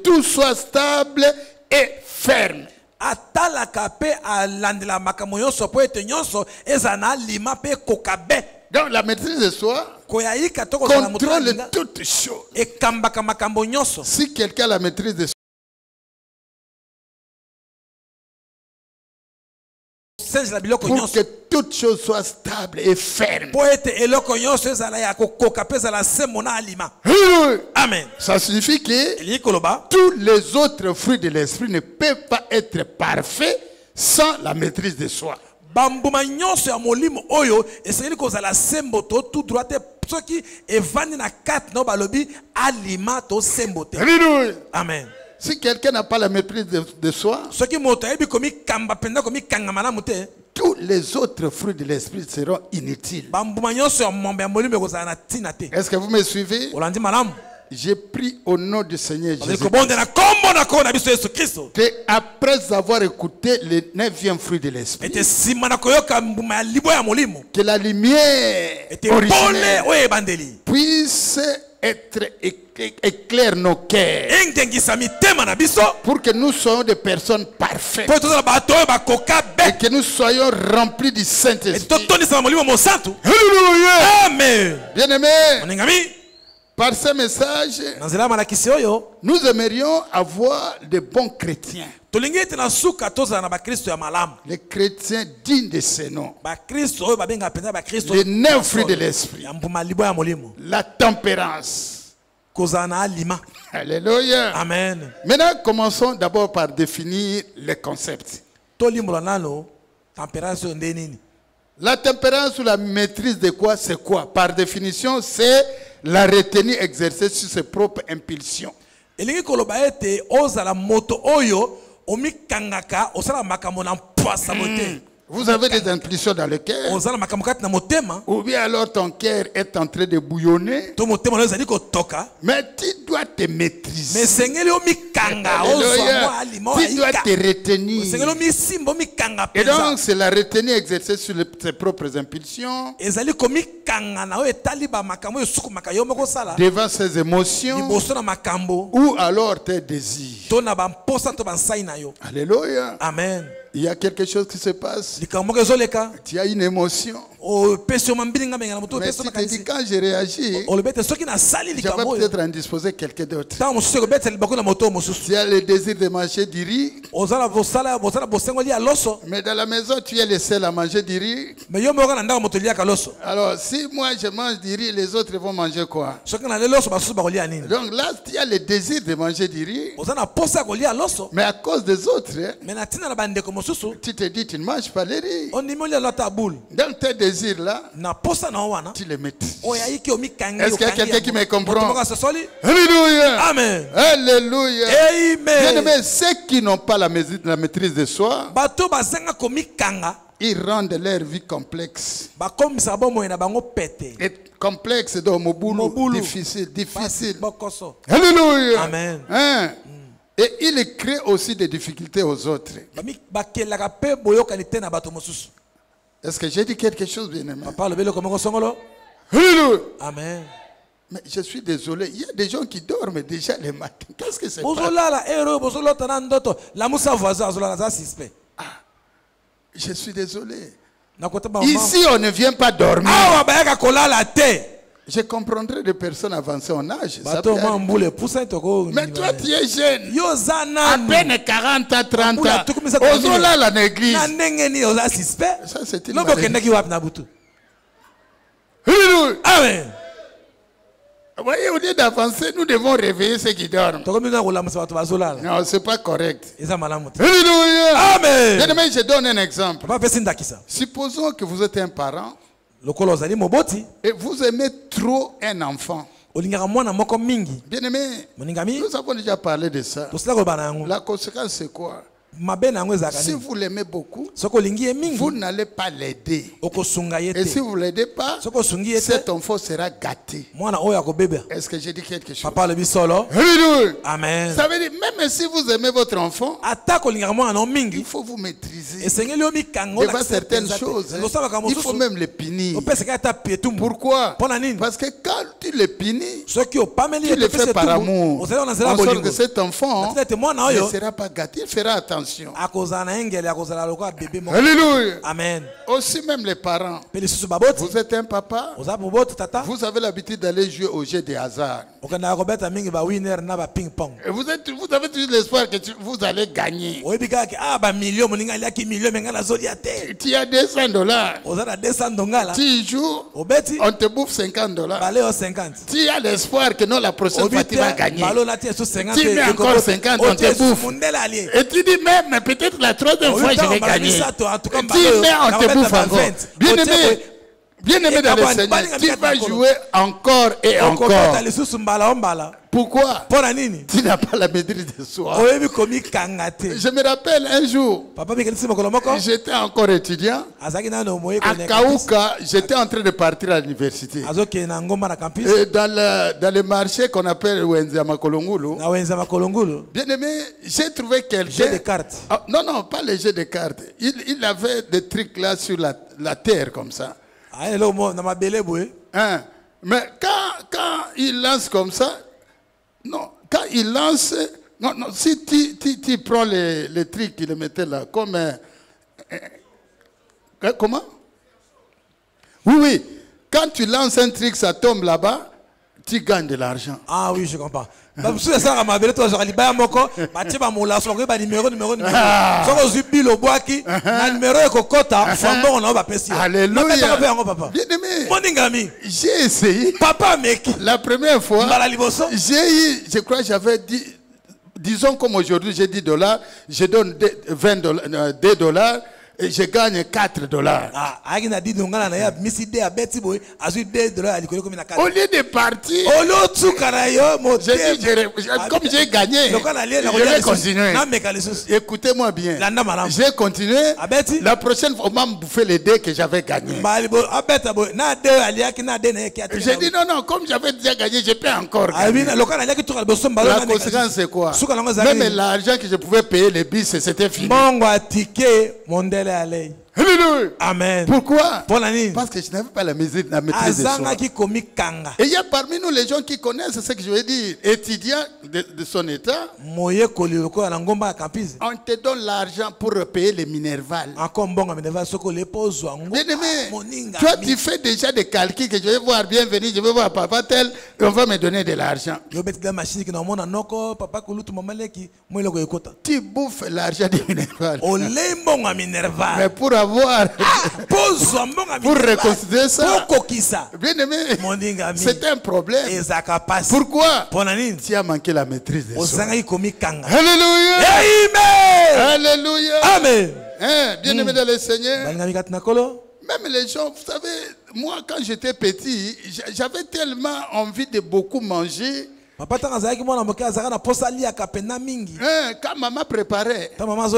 tout soit stable et ferme. Donc la maîtrise de soi contrôle toutes choses. Si quelqu'un a la maîtrise de soi, pour que toutes choses soient stables et fermes. Amen. Ça signifie que tous les autres fruits de l'esprit ne peuvent pas être parfaits sans la maîtrise de soi. Amen. Si quelqu'un n'a pas la maîtrise de soi, tous les autres fruits de l'esprit seront inutiles. Est-ce que vous me suivez? J'ai pris au nom du Seigneur Jésus que après avoir écouté le 9e fruit de l'esprit, que la lumière originelle puisse être éclaire nos cœurs pour que nous soyons des personnes parfaites et que nous soyons remplis du Saint-Esprit. Amen. Bien-aimés, par ce message, nous aimerions avoir de bons chrétiens. Les chrétiens dignes de ce nom. Les 9 fruits de l'esprit. La tempérance. Alléluia. Amen. Maintenant, commençons d'abord par définir les concepts. La tempérance ou la maîtrise de quoi, c'est quoi? Par définition, c'est la retenue exercée sur ses propres impulsions. Vous avez des impulsions dans le cœur, ou bien alors ton cœur est en train de bouillonner, mais tu dois te maîtriser. Alléluia. Tu dois te retenir. Et donc c'est la retenue exercée sur ses propres impulsions, devant ses émotions, ou alors tes désirs. Alléluia. Amen. Il y a quelque chose qui se passe. Tu as une émotion. Mais tu te dis, quand je réagis, j'avais peut-être indisposé quelqu'un d'autre. Tu as le désir de manger du riz, mais dans la maison tu es le seul à manger du riz. Alors si moi je mange du riz, les autres vont manger quoi? Donc là tu as le désir de manger du riz, mais à cause des autres, tu te dis tu ne manges pas le riz. Donc tes désirs là, tu les maîtrises. Est-ce qu'il y a quelqu'un qui me comprend? Alléluia. Amen. Alléluia. Amen. Bien-aimés, ceux qui n'ont pas la maîtrise de soi, ils rendent leur vie complexe. Et complexe dans mon boulot, difficile. Alléluia. Amen. Hein? Et il crée aussi des difficultés aux autres. Est-ce que j'ai dit quelque chose, bien-aimé? Alléluia. Amen. Mais je suis désolé, il y a des gens qui dorment déjà le matin. Qu'est-ce que c'est? Je suis désolé. Ici, on ne vient pas dormir. Je comprendrais des personnes avancées en âge. Ça peut arriver. Mais toi, tu es jeune. À peine 40 à 30 ans. Osons là la néglige. Ça, c'est une maladie. Amen. Vous voyez, au lieu d'avancer, nous devons réveiller ceux qui dorment. Non, c'est pas correct. Alléluia. Amen. Bien-aimé, je donne un exemple. Supposons que vous êtes un parent et vous aimez trop un enfant. Bien-aimé, nous avons déjà parlé de ça. La conséquence, c'est quoi? Si vous l'aimez beaucoup, vous n'allez pas l'aider. Et si vous ne l'aidez pas, cet enfant sera gâté. Est-ce que j'ai dit quelque chose? Amen. Ça veut dire, même si vous aimez votre enfant, il faut vous maîtriser. Devant certaines choses, il faut même les punir. Pourquoi? Parce que quand tu les punis, tu le fais par amour. En sorte que cet enfant ne sera pas gâté, il fera attention. Alléluia. Amen. Aussi même les parents. Vous êtes un papa, vous avez l'habitude d'aller jouer au jeu des hasards. Et vous avez toujours l'espoir que vous allez gagner. Tu as $200. Tu joues, on te bouffe $50. Tu as l'espoir que non, la prochaine fois tu vas gagner. Tu mets encore 50, on te bouffe. Et tu dis même, peut-être la troisième fois je vais gagner. Tu mets, on te bouffe encore. Bien-aimé dans le Seigneur, tu vas jouer encore et encore. Pourquoi? Tu n'as pas la maîtrise de soi. Je me rappelle un jour, j'étais encore étudiant. À Kaouka, j'étais en train de partir à l'université. Et dans le marché qu'on appelle Wenzama Kolongulu, bien-aimé, j'ai trouvé quelqu'un. Non, pas les jeux de cartes. Il avait des trucs là sur la terre comme ça. Hein? Mais quand il lance comme ça, non, quand il lance, non, si tu prends les trucs qu'il mettait là, comme comment? Oui, quand tu lances un truc, ça tombe là-bas, tu gagnes de l'argent. Ah oui, je comprends. Alléluia. Bien-aimé, j'ai essayé. La première fois, j'ai eu, je crois que j'avais dit, disons comme aujourd'hui j'ai $10, je donne $2 et je gagne $4. Au lieu de partir, comme j'ai gagné, je vais continuer. Écoutez-moi bien. J'ai continué. La prochaine fois, on m'a bouffé les dés que j'avais gagnés. J'ai dit non, comme j'avais déjà gagné, je peux encore gagner. La conséquence c'est quoi? Même l'argent que je pouvais payer les bus, c'était fini. Alléluia. Amen. Pourquoi? Parce que je n'avais pas la maîtrise de soi. Et il y a parmi nous les gens qui connaissent ce que je veux dire, étudiants de son état. On te donne l'argent pour payer les minervales. Bien-aimé, toi tu fais déjà des calculs que je vais voir bienvenue, je vais voir papa tel, et on va me donner de l'argent. Tu bouffes l'argent des minervales. Mais pour avoir, pour reconsidérer ça, bien aimé, c'est un problème. Pourquoi? Tu as manqué la maîtrise de soi. Alléluia. Alléluia. Amen. Bien aimé dans le Seigneur. Même les gens, vous savez, moi quand j'étais petit, j'avais tellement envie de beaucoup manger. Quand maman préparait, moi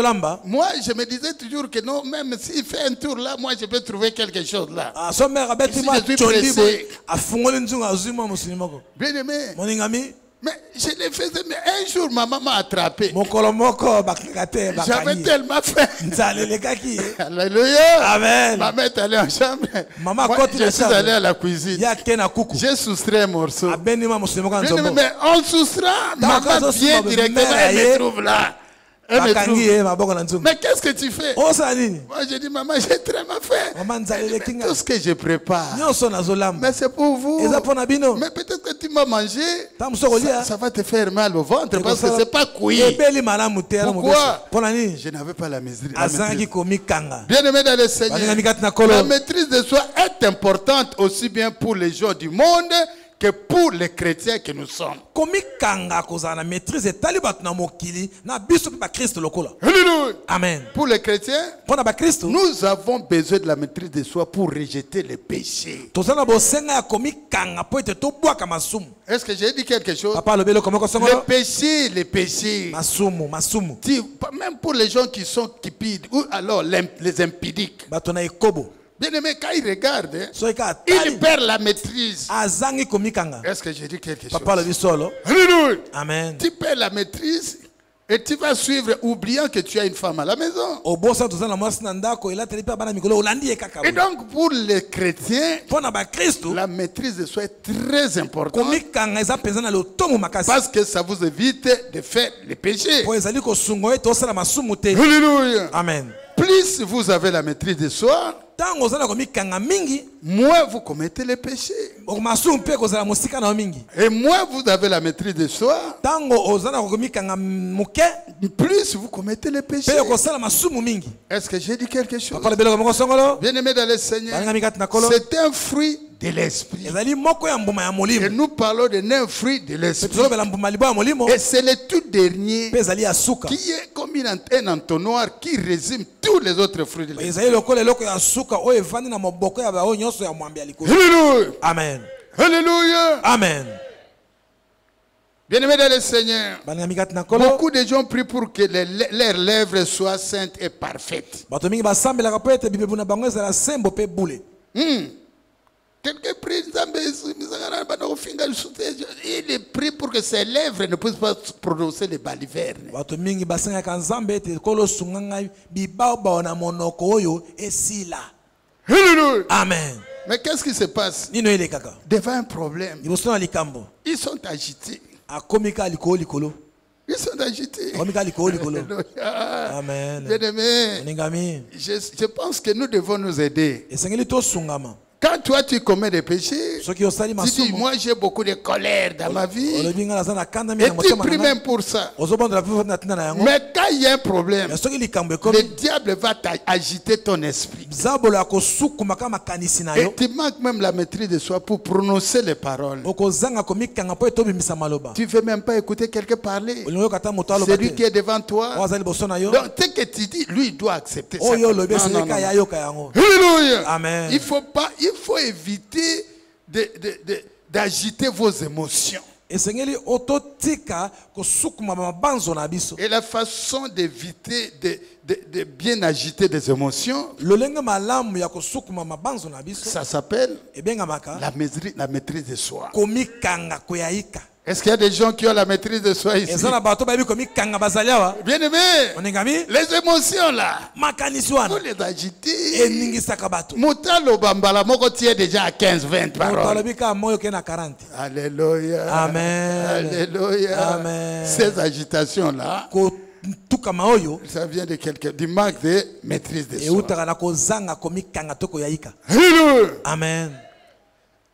je me disais toujours que non, même s'il fait un tour là, moi je peux trouver quelque chose là. Si je suis pressé. Bien aimé, mais je le faisais, mais un jour maman m'a attrapé. J'avais tellement faim. Alléluia. Amen. Maman est allée en chambre. Moi, je suis allé à la cuisine. J'ai soustrait un morceau. Mais on soustrait. Maman vient directement, elle me trouve là. Mais qu'est-ce que tu fais? Moi j'ai dit maman, j'ai très mal fait. Tout ce que je prépare, mais c'est pour vous. Mais peut-être que tu m'as mangé, ça va te faire mal au ventre parce que c'est pas cuit. Pourquoi? Je n'avais pas la maîtrise. Bien aimé dans le Seigneur, la maîtrise de soi est importante aussi bien pour les gens du monde que pour les chrétiens que nous sommes. Amen. Pour les chrétiens, nous avons besoin de la maîtrise de soi pour rejeter les péchés. Est-ce que j'ai dit quelque chose? Les péchés. Même pour les gens qui sont cupides ou alors les impudiques. Bien aimé, quand il regarde, il perd la maîtrise. Est-ce que j'ai dit quelque chose? Amen. Tu perds la maîtrise et tu vas suivre, oubliant que tu as une femme à la maison. Et donc, pour les chrétiens, la maîtrise de soi est très importante. Parce que ça vous évite de faire les péchés. Alléluia. Amen. Plus vous avez la maîtrise de soi, moins vous commettez les péchés. Et moins vous avez la maîtrise de soi, plus vous commettez les péchés. Est-ce que j'ai dit quelque chose? Bien aimé dans le Seigneur, c'est un fruit de l'esprit. Et nous parlons d'un fruit de l'esprit. Et c'est le tout dernier qui est comme un entonnoir qui résume tous les autres fruits de l'esprit. Alléluia. Amen. Alléluia. Amen. Bien-aimés dans le Seigneur, beaucoup de gens prient pour que leurs lèvres soient saintes et parfaites. Quelqu'un prie, il prie pour que ses lèvres ne puissent pas prononcer les balivernes. Amen. Mais qu'est-ce qui se passe? Devant un problème, ils sont agités. Ils sont agités. Amen. Bien-aimé, je pense que nous devons nous aider. Quand toi tu commets des péchés, tu dis moi j'ai beaucoup de colère dans ma vie et tu pries même pour ça. Mais quand il y a un problème, le diable va agiter ton esprit et tu manques même la maîtrise de soi pour prononcer les paroles. Tu ne veux même pas écouter quelqu'un parler. C'est lui qui est devant toi. Donc ce que tu dis, lui il doit accepter ça. Alléluia. Amen. Il faut éviter d'agiter vos émotions. Et la façon d'éviter de bien agiter des émotions, ça s'appelle la maîtrise de soi. Est-ce qu'il y a des gens qui ont la maîtrise de soi ici? Bien aimé, les émotions là, vous les agitez. Moutalo Bambala, moko tu es déjà à 15-20 paroles. Alléluia. Amen. Alléluia. Amen. Ces agitations là, ça vient de quelqu'un, du manque de maîtrise de soi. Alléluia. Amen.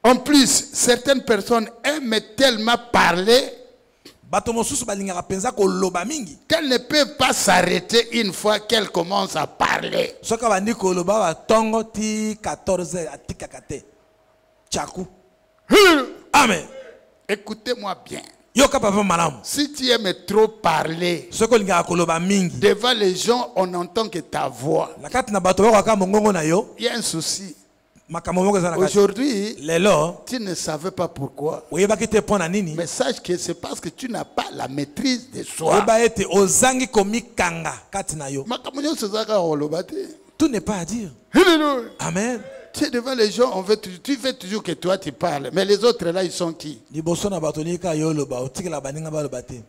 En plus, certaines personnes aiment tellement parler qu'elles ne peuvent pas s'arrêter une fois qu'elles commencent à parler. Amen. Écoutez-moi bien. Si tu aimes trop parler devant les gens, on n'entend que ta voix. Il y a un souci. Aujourd'hui, tu ne savais pas pourquoi. Mais sache que c'est parce que tu n'as pas la maîtrise de soi. Tout n'est pas à dire. Amen. Tu es devant les gens, tu veux toujours que toi tu parles. Mais les autres là, ils sont qui?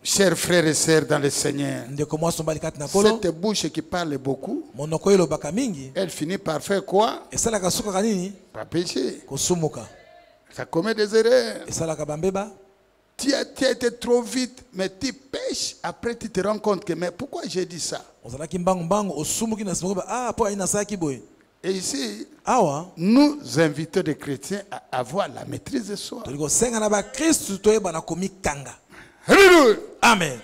Chers frères et sœurs dans le Seigneur, cette bouche qui parle beaucoup, elle finit par faire quoi? Par pécher. Ça commet des erreurs. Tu as été trop vite, mais tu pêches. Après, tu te rends compte que, mais pourquoi j'ai dit ça? Et ici, nous invitons les chrétiens à avoir la maîtrise de soi. Amen.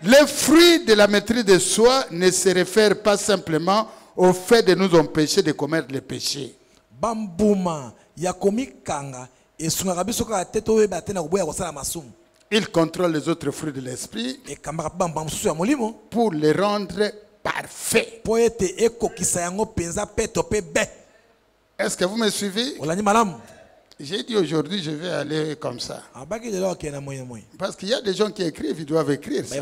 Les fruits de la maîtrise de soi ne se réfèrent pas simplement au fait de nous empêcher de commettre les péchés. Il contrôle les autres fruits de l'esprit pour les rendre parfaits. Est-ce que vous me suivez? J'ai dit aujourd'hui, je vais aller comme ça. Parce qu'il y a des gens qui écrivent, ils doivent écrire ça.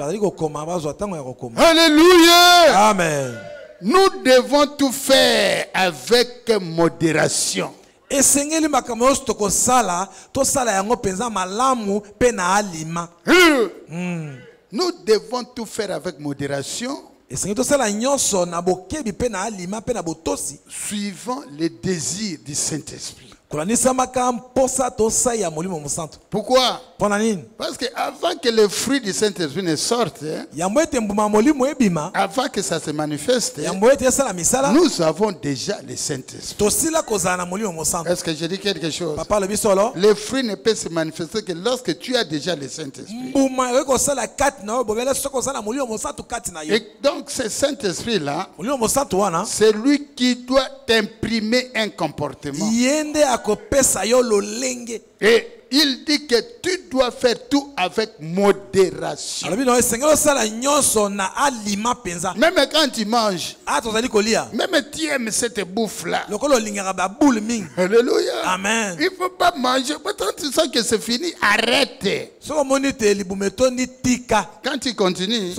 Alléluia! Amen. Nous devons tout faire avec modération. Nous devons tout faire avec modération, suivant les désirs du Saint-Esprit. Pourquoi? Parce qu'avant que les fruits du Saint-Esprit ne sortent, avant que ça se manifeste, nous avons déjà le Saint-Esprit. Est-ce que je dis quelque chose? Les fruits ne peuvent se manifester que lorsque tu as déjà le Saint-Esprit. Et donc ce Saint-Esprit-là, c'est lui qui doit t'imprimer un comportement. Et il dit que tu dois faire tout avec modération. Même quand tu manges, même tu aimes cette bouffe-là. Alléluia. Amen. Il ne faut pas manger. Quand tu sens que c'est fini, arrête. Quand tu continues,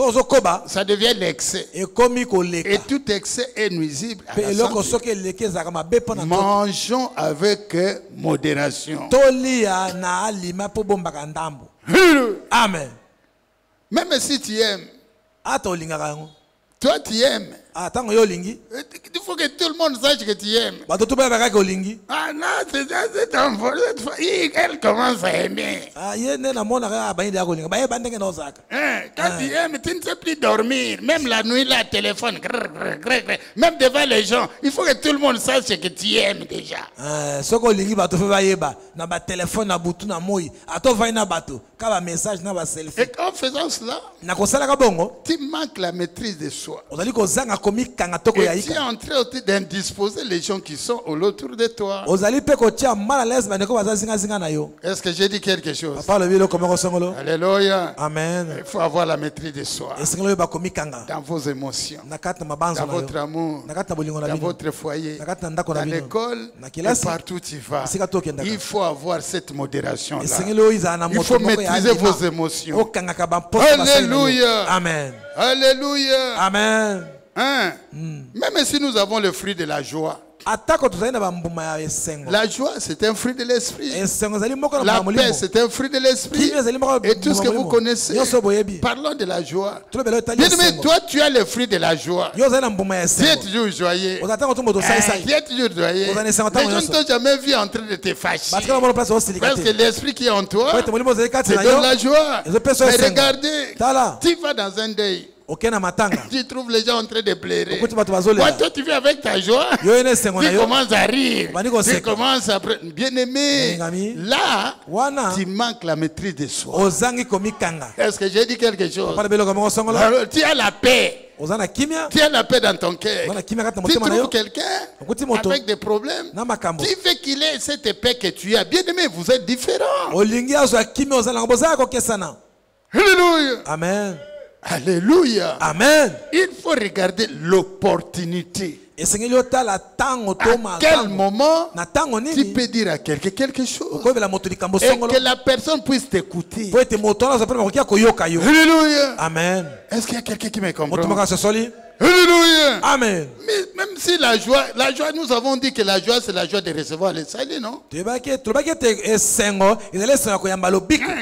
ça devient l'excès. Et tout excès est nuisible à la santé. Mangeons avec modération. Amen. Même si tu aimes, toi tu aimes. Il faut que tout le monde sache que tu aimes. Ah non, c'est un vol. Elle commence à aimer. Quand tu aimes, tu ne sais plus dormir. Même la nuit, là, téléphone. Même devant les gens. Il faut que tout le monde sache que tu aimes déjà. Et en faisant cela, tu manques la maîtrise de soi. Et tu es en train d'indisposer les gens qui sont autour de toi. Est-ce que j'ai dit quelque chose? Alléluia. Amen. Il faut avoir la maîtrise de soi. Dans vos émotions, dans votre amour, dans votre foyer, dans l'école, et partout où tu vas. Il faut avoir cette modération-là. Il faut maîtriser vos émotions. Alléluia. Amen. Alléluia. Amen. Même si nous avons le fruit de la joie. La joie, c'est un fruit de l'esprit. La paix, c'est un fruit de l'esprit. Et tout ce que vous connaissez, parlons de la joie. Dis-moi, toi, tu as le fruit de la joie. Tu es toujours joyeux. Tu es toujours joyeux. Les gens ne t'ont jamais vu en train de te fâcher. Parce que l'esprit qui est en toi, c'est de la joie. Mais regardez, tu vas dans un deuil. Tu trouves les gens en train de pleurer. Toi, tu vis avec ta joie. Tu commences à rire. Tu commences à... Bien-aimé, là, tu manques la maîtrise de soi. Est-ce que j'ai dit quelque chose? Alors, tu as la paix. Tu as la paix dans ton cœur. Tu trouves quelqu'un avec des problèmes. Tu veux qu'il ait cette paix que tu as. Bien-aimé, vous êtes différents. Alléluia. Amen. Alléluia. Amen. Il faut regarder l'opportunité. À quel moment tu peux dire à quelqu'un quelque chose et que la personne puisse t'écouter. Alléluia. Amen. Est-ce qu'il y a quelqu'un qui me comprend? Alléluia. Amen. Mais même si la joie, nous avons dit que la joie, c'est la joie de recevoir le salut, non?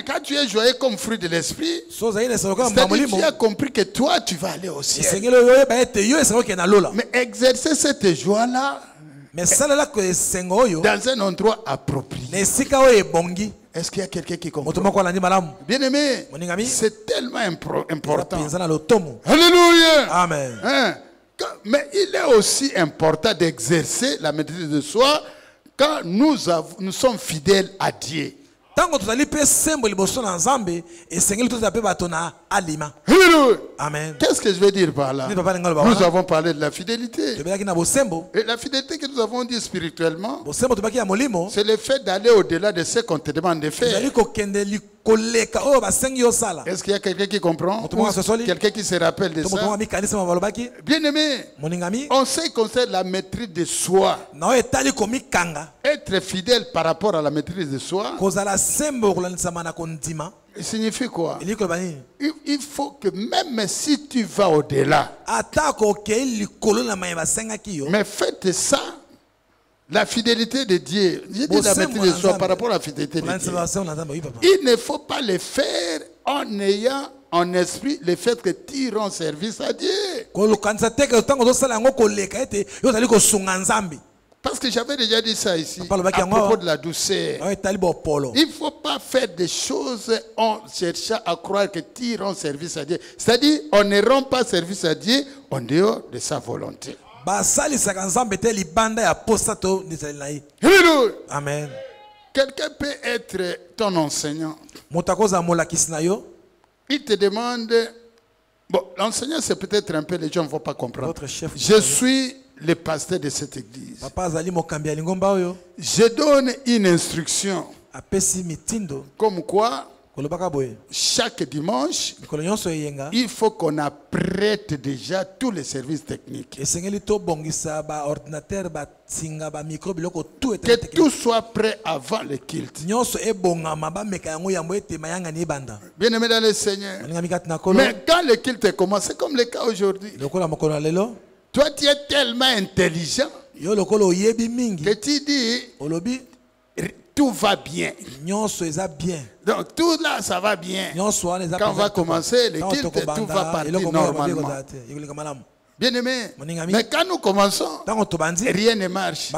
Quand tu es joyeux comme fruit de l'esprit, c'est-à-dire que tu as compris que toi, tu vas aller au ciel. Mais exercer cette joie-là dans un endroit approprié. Est-ce qu'il y a quelqu'un qui comprend? Bien aimé, c'est tellement important. Alléluia. Amen. Mais il est aussi important d'exercer la maîtrise de soi quand nous sommes fidèles à Dieu. alima. Amen. Qu'est-ce que je veux dire par là? Nous avons parlé de la fidélité. Et la fidélité que nous avons dit spirituellement, c'est le fait d'aller au-delà de ce qu'on te demande de faire. Est-ce qu'il y a quelqu'un qui comprend? Quelqu'un qui se rappelle de ça? Bien aimé, on sait qu'on sait la maîtrise de soi. Être fidèle par rapport à la maîtrise de soi, il signifie quoi? Il faut que même si tu vas au-delà, mais faites ça, la fidélité de Dieu. J'ai dit la maîtrise de soi par rapport à la fidélité de Dieu. Il ne faut pas le faire en ayant en esprit le fait que tu rends service à Dieu. Parce que j'avais déjà dit ça ici, à propos de la douceur. Il ne faut pas faire des choses en cherchant à croire que tu rends service à Dieu. C'est-à-dire, on ne rend pas service à Dieu en dehors de sa volonté. Amen. Quelqu'un peut être ton enseignant. Il te demande... Bon, l'enseignant, c'est peut-être un peu, les gens ne vont pas comprendre. Je suis le pasteur de cette église. Je donne une instruction. Comme quoi, chaque dimanche, il faut qu'on apprête déjà tous les services techniques. Que tout soit prêt avant le culte. Bien aimé dans le Seigneur. Mais quand le culte commence, c'est comme le cas aujourd'hui. Toi, tu es tellement intelligent que tu dis tout va bien. Donc tout là, ça va bien. Quand on va commencer le culte, tout va partir normalement. Bien aimé, mais quand nous commençons, rien ne marche.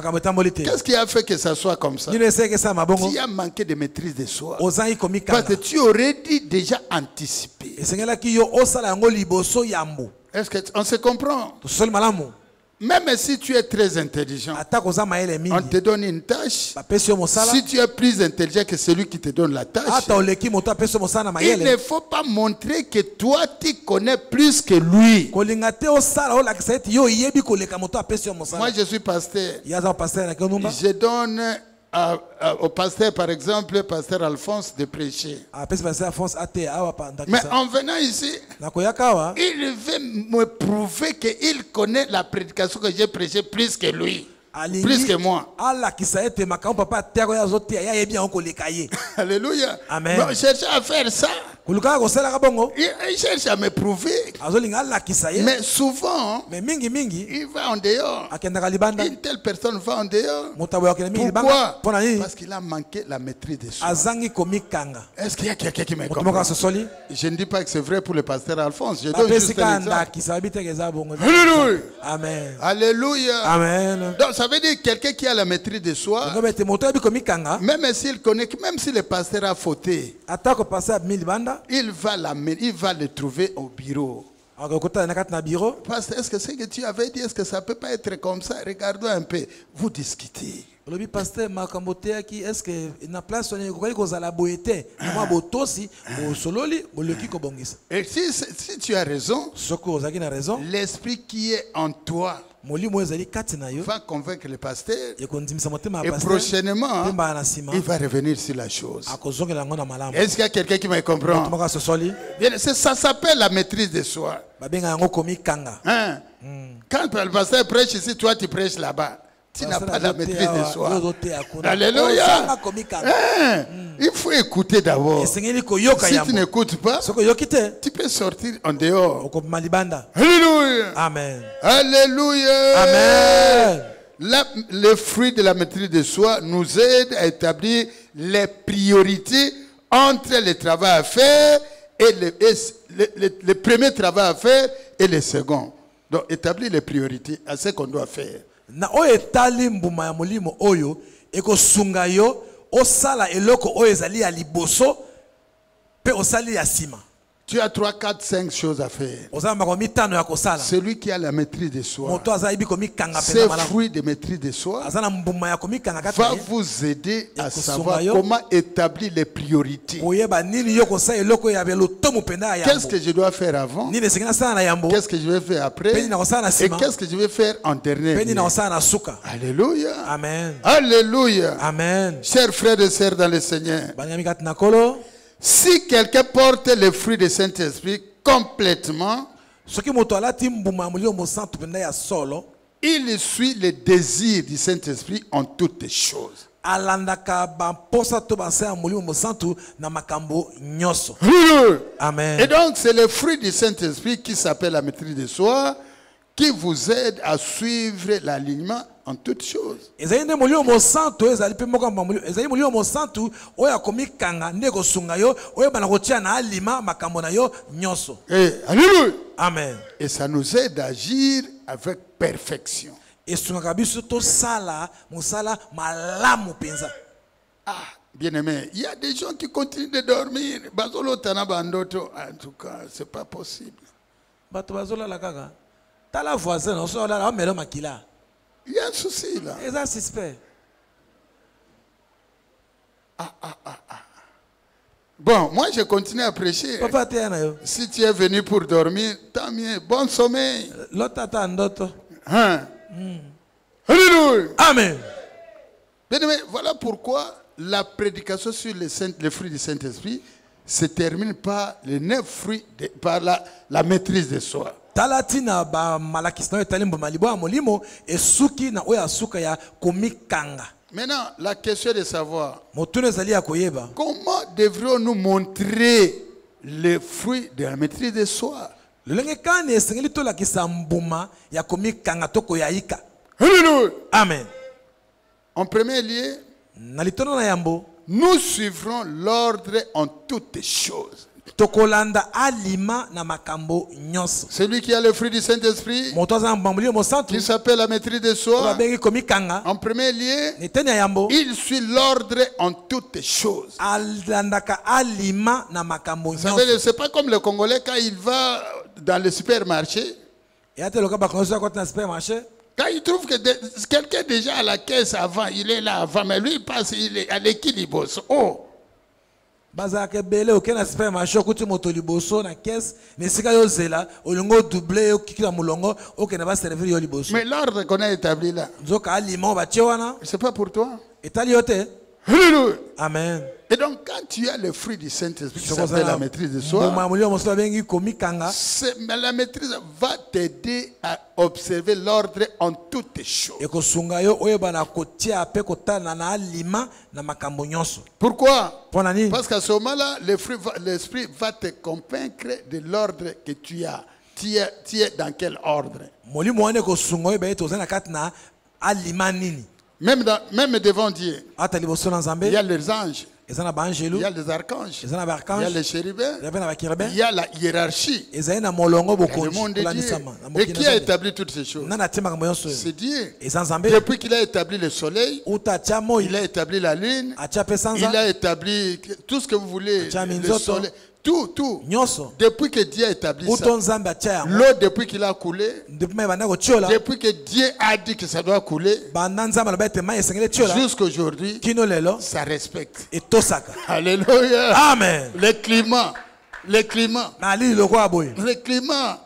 Qu'est-ce qui a fait que ça soit comme ça? Tu as manqué de maîtrise de soi. Parce que tu aurais dû déjà anticiper. Est-ce qu'on se comprend? Même si tu es très intelligent, on te donne une tâche. Si tu es plus intelligent que celui qui te donne la tâche, il ne faut pas montrer que toi tu connais plus que lui. Moi je suis pasteur. Je donne au pasteur, par exemple, pasteur Alphonse, de prêcher. Mais en venant ici, il veut me prouver qu'il connaît la prédication que j'ai prêchée plus que lui. Plus que moi. Alléluia. Amen. Mais on cherche à faire ça. Il cherche à me prouver. Mais souvent, il va en dehors. Une telle personne va en dehors. Pourquoi? Parce qu'il a manqué la maîtrise de soi. Est-ce qu'il y a quelqu'un qui me comprend? Je ne dis pas que c'est vrai pour le pasteur Alphonse. Je donne juste un exemple. Alléluia. Amen. Alléluia. Amen. Donc ça veut dire quelqu'un qui a la maîtrise de soi, même s'il connaît, même si le pasteur a fauté, il va le trouver au bureau. Pasteur, est-ce que ce que tu avais dit, est-ce que ça ne peut pas être comme ça? Regardons un peu. Vous discutez. Et si tu as raison, l'esprit qui est en toi va convaincre le pasteur et prochainement il va revenir sur la chose. Est-ce qu'il y a quelqu'un qui me comprend? Ça s'appelle la maîtrise de soi. Hein? Quand le pasteur prêche ici, toi tu prêches là-bas. Tu n'as pas la maîtrise de soi. Alléluia. Il faut écouter d'abord. Si tu n'écoutes pas, tu peux sortir en dehors. Alléluia. Amen. Alléluia. Amen. Le fruit de la maîtrise de soi nous aide à établir les priorités entre le travail à faire et le premier travail à faire et le second. Donc établir les priorités à ce qu'on doit faire. Na oyo etali mbuma ya molimo oyo ekosunga yo osala eloko oyo ezali ya liboso pe osali ya sima. Tu as 3, 4, 5 choses à faire. Celui qui a la maîtrise de soi, ces fruits de maîtrise de soi, va vous aider à savoir comment établir les priorités. Qu'est-ce que je dois faire avant? Qu'est-ce que je vais faire après? Et qu'est-ce que je vais faire en dernier? Alléluia. Amen. Alléluia. Amen. Chers frères et sœurs dans le Seigneur, si quelqu'un porte les fruits du Saint-Esprit complètement, il suit les désirs du Saint-Esprit en toutes choses. Amen. Et donc, c'est le fruit du Saint-Esprit qui s'appelle la maîtrise de soi, qui vous aide à suivre l'alignement en toutes choses. Alléluia. Amen. Et ça nous aide à agir avec perfection. Ah, bien aimé, il y a des gens qui continuent de dormir. En tout cas, c'est pas possible. Il y a un souci là. Bon, moi je continue à prêcher. Si tu es venu pour dormir, tant mieux. Bon sommeil. Hein? Alléluia. Amen. Bien aimé, voilà pourquoi la prédication sur les fruits du Saint-Esprit se termine par les 9 fruits, par la maîtrise de soi. Maintenant, la question est de savoir comment devrions-nous montrer les fruits de la maîtrise de soi. Amen. En premier lieu, nous suivrons l'ordre en toutes choses. Celui qui a le fruit du Saint-Esprit, qui s'appelle la maîtrise de soi, en premier lieu, il suit l'ordre en toutes choses. Vous savez, c'est pas comme le Congolais quand il va dans le supermarché. Quand il trouve que quelqu'un est déjà à la caisse avant, il est là avant, mais lui il passe, il est à l'équilibre. Oh! Mais l'ordre qu'on a établi là, c'est pas pour toi. Amen. Et donc, quand tu as le fruit du Saint-Esprit qui s'appelle la maîtrise de soi, la maîtrise va t'aider à observer l'ordre en toutes choses. Pourquoi? Parce qu'à ce moment-là, l'Esprit va te convaincre de l'ordre que tu as. Tu es dans quel ordre? Même devant Dieu, il y a les anges, il y a les archanges, il y a les chérubins, il y a la hiérarchie, le monde de Dieu. Et qui a établi toutes ces choses? C'est Dieu. Depuis qu'il a établi le soleil, il a établi la lune, il a établi tout ce que vous voulez, le soleil. Tout. Depuis que Dieu a établi ça, l'eau depuis qu'il a coulé, depuis que Dieu a dit que ça doit couler, jusqu'à aujourd'hui, ça respecte. Alléluia. Amen. Le climat.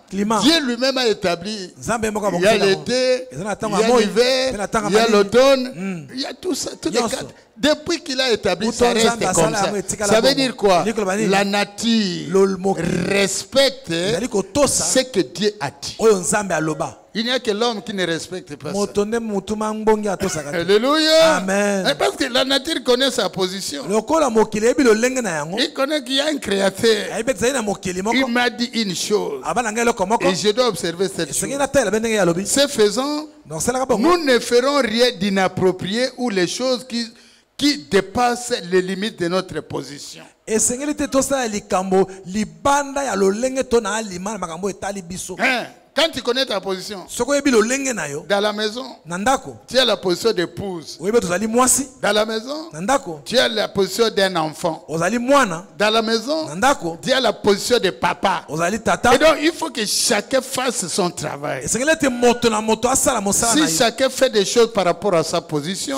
Dieu lui-même a établi. Il y a l'été, il y a l'hiver, il y a l'automne, il y a tout ça, tous les quatre. Depuis qu'il a établi, ça reste comme ça. Ça veut dire quoi? La nature respecte ce que Dieu a dit. Il n'y a que l'homme qui ne respecte pas ça. Alléluia. Amen. Parce que la nature connaît sa position. Il connaît qu'il y a un créateur. Il m'a dit une chose. Et je dois observer cette chose. Ce faisant, nous ne ferons rien d'inapproprié ou les choses qui dépassent les limites de notre position. Quand tu connais ta position, dans la maison, tu as la position d'épouse. Dans la maison, tu as la position d'un enfant. Dans la maison, tu as la position de papa. Et donc, il faut que chacun fasse son travail. Si chacun fait des choses par rapport à sa position,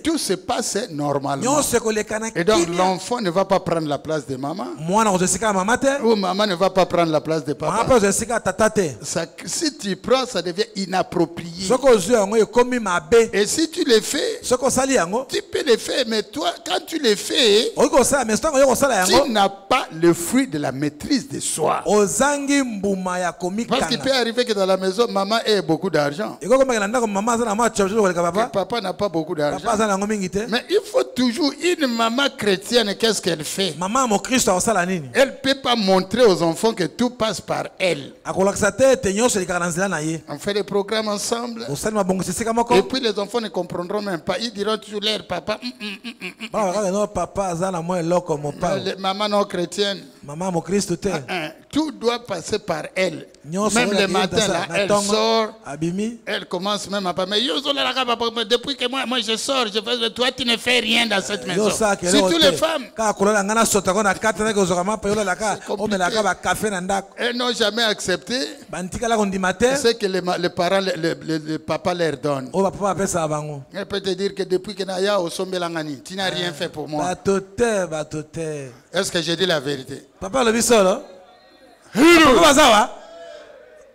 tout se passe normalement. Et donc, l'enfant ne va pas prendre la place de maman. Ou maman ne va pas prendre la place de papa. Ça, si tu prends, ça devient inapproprié. Et si tu le fais, tu peux le faire, mais toi, quand tu le fais, tu n'as pas le fruit de la maîtrise de soi. Parce qu'il peut arriver que dans la maison, maman ait beaucoup d'argent. Papa n'a pas beaucoup d'argent. Mais il faut toujours une maman chrétienne, qu'est-ce qu'elle fait? Elle ne peut pas montrer aux enfants que tout passe par elle. On fait des programmes ensemble. Et puis les enfants ne comprendront même pas. Ils diront toujours leur papa. Maman non chrétienne. Tout doit passer par elle. Même le matin, là, elle sort. Elle commence même à parler. Mais depuis que moi je sors, toi tu ne fais rien dans cette maison. C'est toutes les femmes. Elles n'ont jamais accepté ce que les parents, le papa leur donne. Elle peut te dire que depuis que Naya au Sombelangani, tu n'as rien fait pour moi. Est-ce que j'ai dit la vérité? Papa le bisol.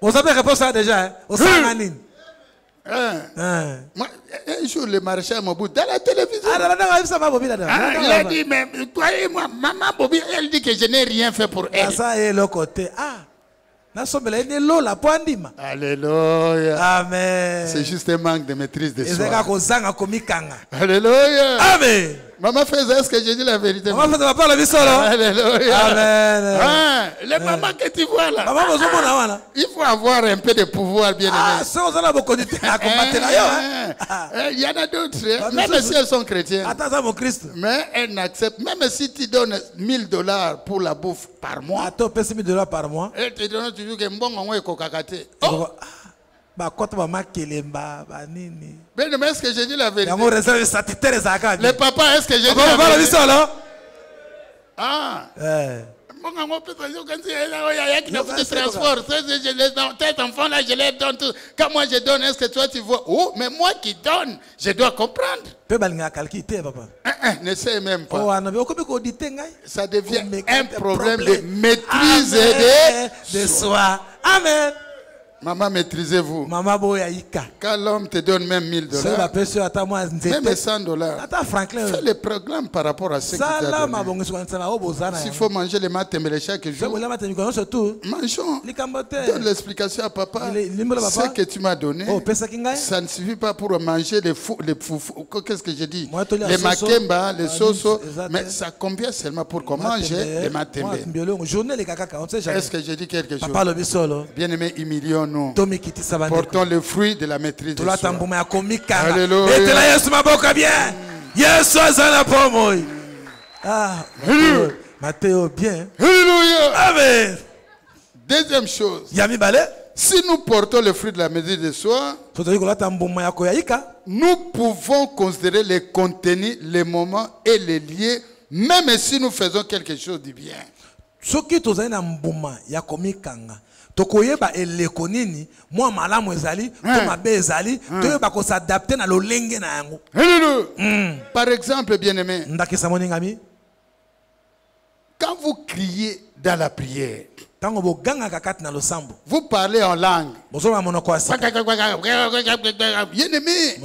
Vous savez répondre ça déjà. Un jour, le maréchal Mobutu, dans la télévision, il a dit, mais toi et moi, maman Bobi, elle dit que je n'ai rien fait pour elle. Alléluia. Amen. C'est juste un manque de maîtrise de soi. Alléluia. Amen. Maman faisait, est-ce que j'ai dit la vérité? Maman faisait pas le solo. Alléluia. Amen. Les mamans que tu vois là. Il faut avoir un peu de pouvoir, bien aimé. Il y en a d'autres, même si elles sont chrétiennes. Mais elles n'acceptent, même si tu donnes $1000 pour la bouffe par mois. Elles te donnent toujours que bon est kokakate. Mais est-ce que j'ai dit la vérité? Les papas, est-ce que j'ai dit la vérité? Ah. Tes enfants là, je les donne tout. Quand moi je donne, est-ce que toi tu vois? Oh, mais moi qui donne, je dois comprendre. Ne sais même pas. Ça devient un problème de maîtrise de soi. Amen. Maman, maîtrisez-vous. Quand l'homme te donne même $1000, même $100, fais le programme par rapport à ce qu'il t'a donné. S'il faut manger les matembele chaque jour, mangeons. Donne l'explication à papa. Ce que tu m'as donné, ça ne suffit pas pour manger les foufous. Qu'est-ce que j'ai dit? Les makemba, les soso. Mais ça combien seulement pour qu'on mange les matembele? Est-ce que j'ai dit quelque chose? Bien aimé, humilions. Nous portons le fruit de la maîtrise de soi. Alléluia. Amen. Deuxième chose, si nous portons le fruit de la maîtrise de soi, nous pouvons considérer les contenus, les moments et les lieux, même si nous faisons quelque chose de bien. Tokoyeba eleko nini mwa malamu ezali to mabe ezali toyeba ko s'adapter na lolenge na yango. Par exemple, bien-aimé, quand vous criez dans la prière, vous parlez en langue. Bien-aimé,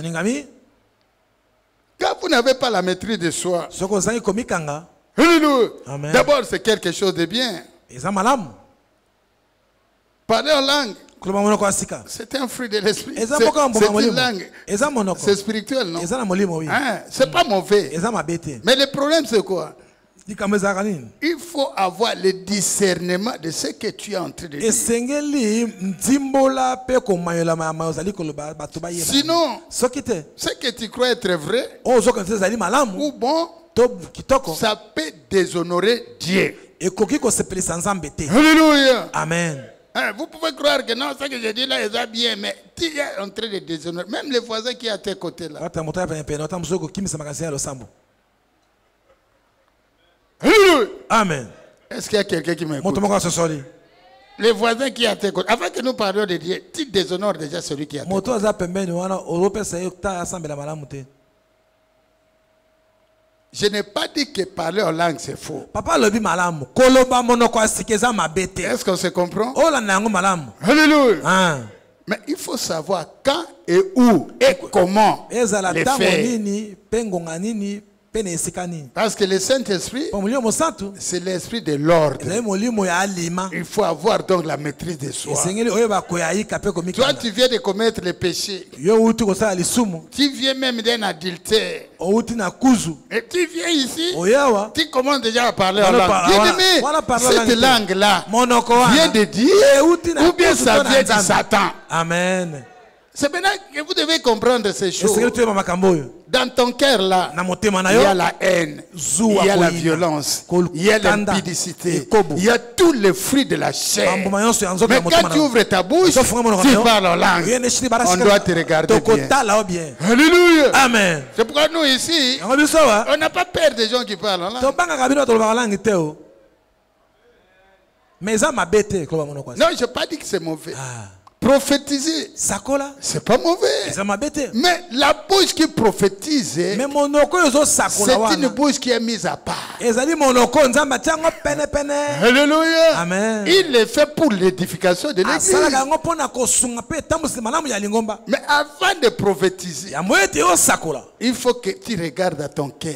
quand vous n'avez pas la maîtrise de soi, d'abord c'est quelque chose de bien. Parler en langue, c'est un fruit de l'esprit. C'est une langue. C'est spirituel, non? C'est pas mauvais. Mais le problème, c'est quoi? Il faut avoir le discernement de ce que tu es en train de dire. Sinon, ce que tu crois être vrai ou bon, ça peut déshonorer Dieu. Alléluia. Amen. Vous pouvez croire que non, ça que j'ai dit là, ils ont bien, mais tu es en train de déshonorer. Même les voisins qui sont à tes côtés là. Amen. Est-ce qu'il y a quelqu'un qui m'écoute? Les voisins qui sont à tes côtés. Avant que nous parlions de Dieu, tu déshonores déjà celui qui est à tes côtés. Je n'ai pas dit que parler en langue c'est faux. Est-ce qu'on se comprend? Alléluia. Mais il faut savoir quand et où et comment les faire. Parce que le Saint-Esprit, c'est l'esprit de l'ordre. Il faut avoir donc la maîtrise de soi. Toi, tu viens de commettre le péché. Tu viens même d'un adultère. Et tu viens ici, tu commences déjà à parler en langue. Bien-aimé, cette langue-là vient de Dieu ou bien ça vient de Satan. Amen. C'est maintenant que vous devez comprendre ces choses. Dans ton cœur là, il y a la haine, il y a la violence, il y a l'impudicité, il y a tous les fruits de la chair. Mais quand tu ouvres ta bouche, tu parles en langue. On doit te regarder bien. Alléluia. Amen. C'est pourquoi nous ici, on n'a pas peur des gens qui parlent en langue. Non, je n'ai pas dit que c'est mauvais. Prophétiser, c'est pas mauvais. Mais la bouche qui prophétise, c'est une bouche qui est mise à part. Alléluia. Amen. Il le fait pour l'édification de l'église. Mais avant de prophétiser, il faut que tu regardes à ton cœur.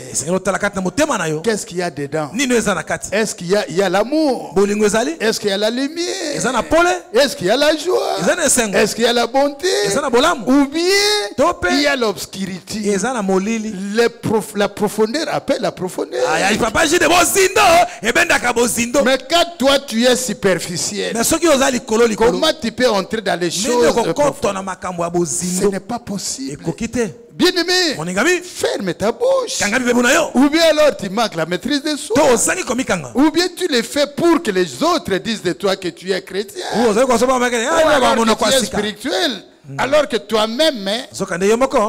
Qu'est-ce qu'il y a dedans? Est-ce qu'il y a l'amour? Est-ce qu'il y a la lumière? Est-ce qu'il y a la joie? Est-ce qu'il y a la bonté? Ou bien il y a l'obscurité? La profondeur appelle la profondeur. Mais quand toi tu es superficiel, comment tu peux entrer dans les choses profondes? Ce n'est pas possible. Bien-aimé, ferme ta bouche. Ou bien alors tu manques la maîtrise de soi. Ou bien tu le fais pour que les autres disent de toi que tu es chrétien. Ou alors que tu es spirituel. Alors que toi-même,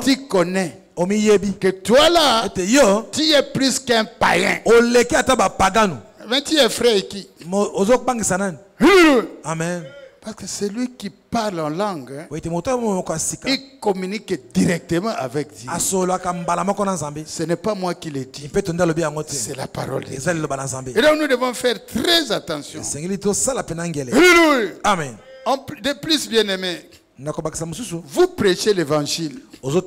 tu connais que toi là, tu es plus qu'un païen. Mais tu es frère qui? Amen. Parce que celui qui parle en langue, il communique directement avec Dieu. Ce n'est pas moi qui le dis. C'est la parole de Dieu. Et donc nous devons faire très attention. Amen. De plus, bien-aimés, vous prêchez l'évangile. Ou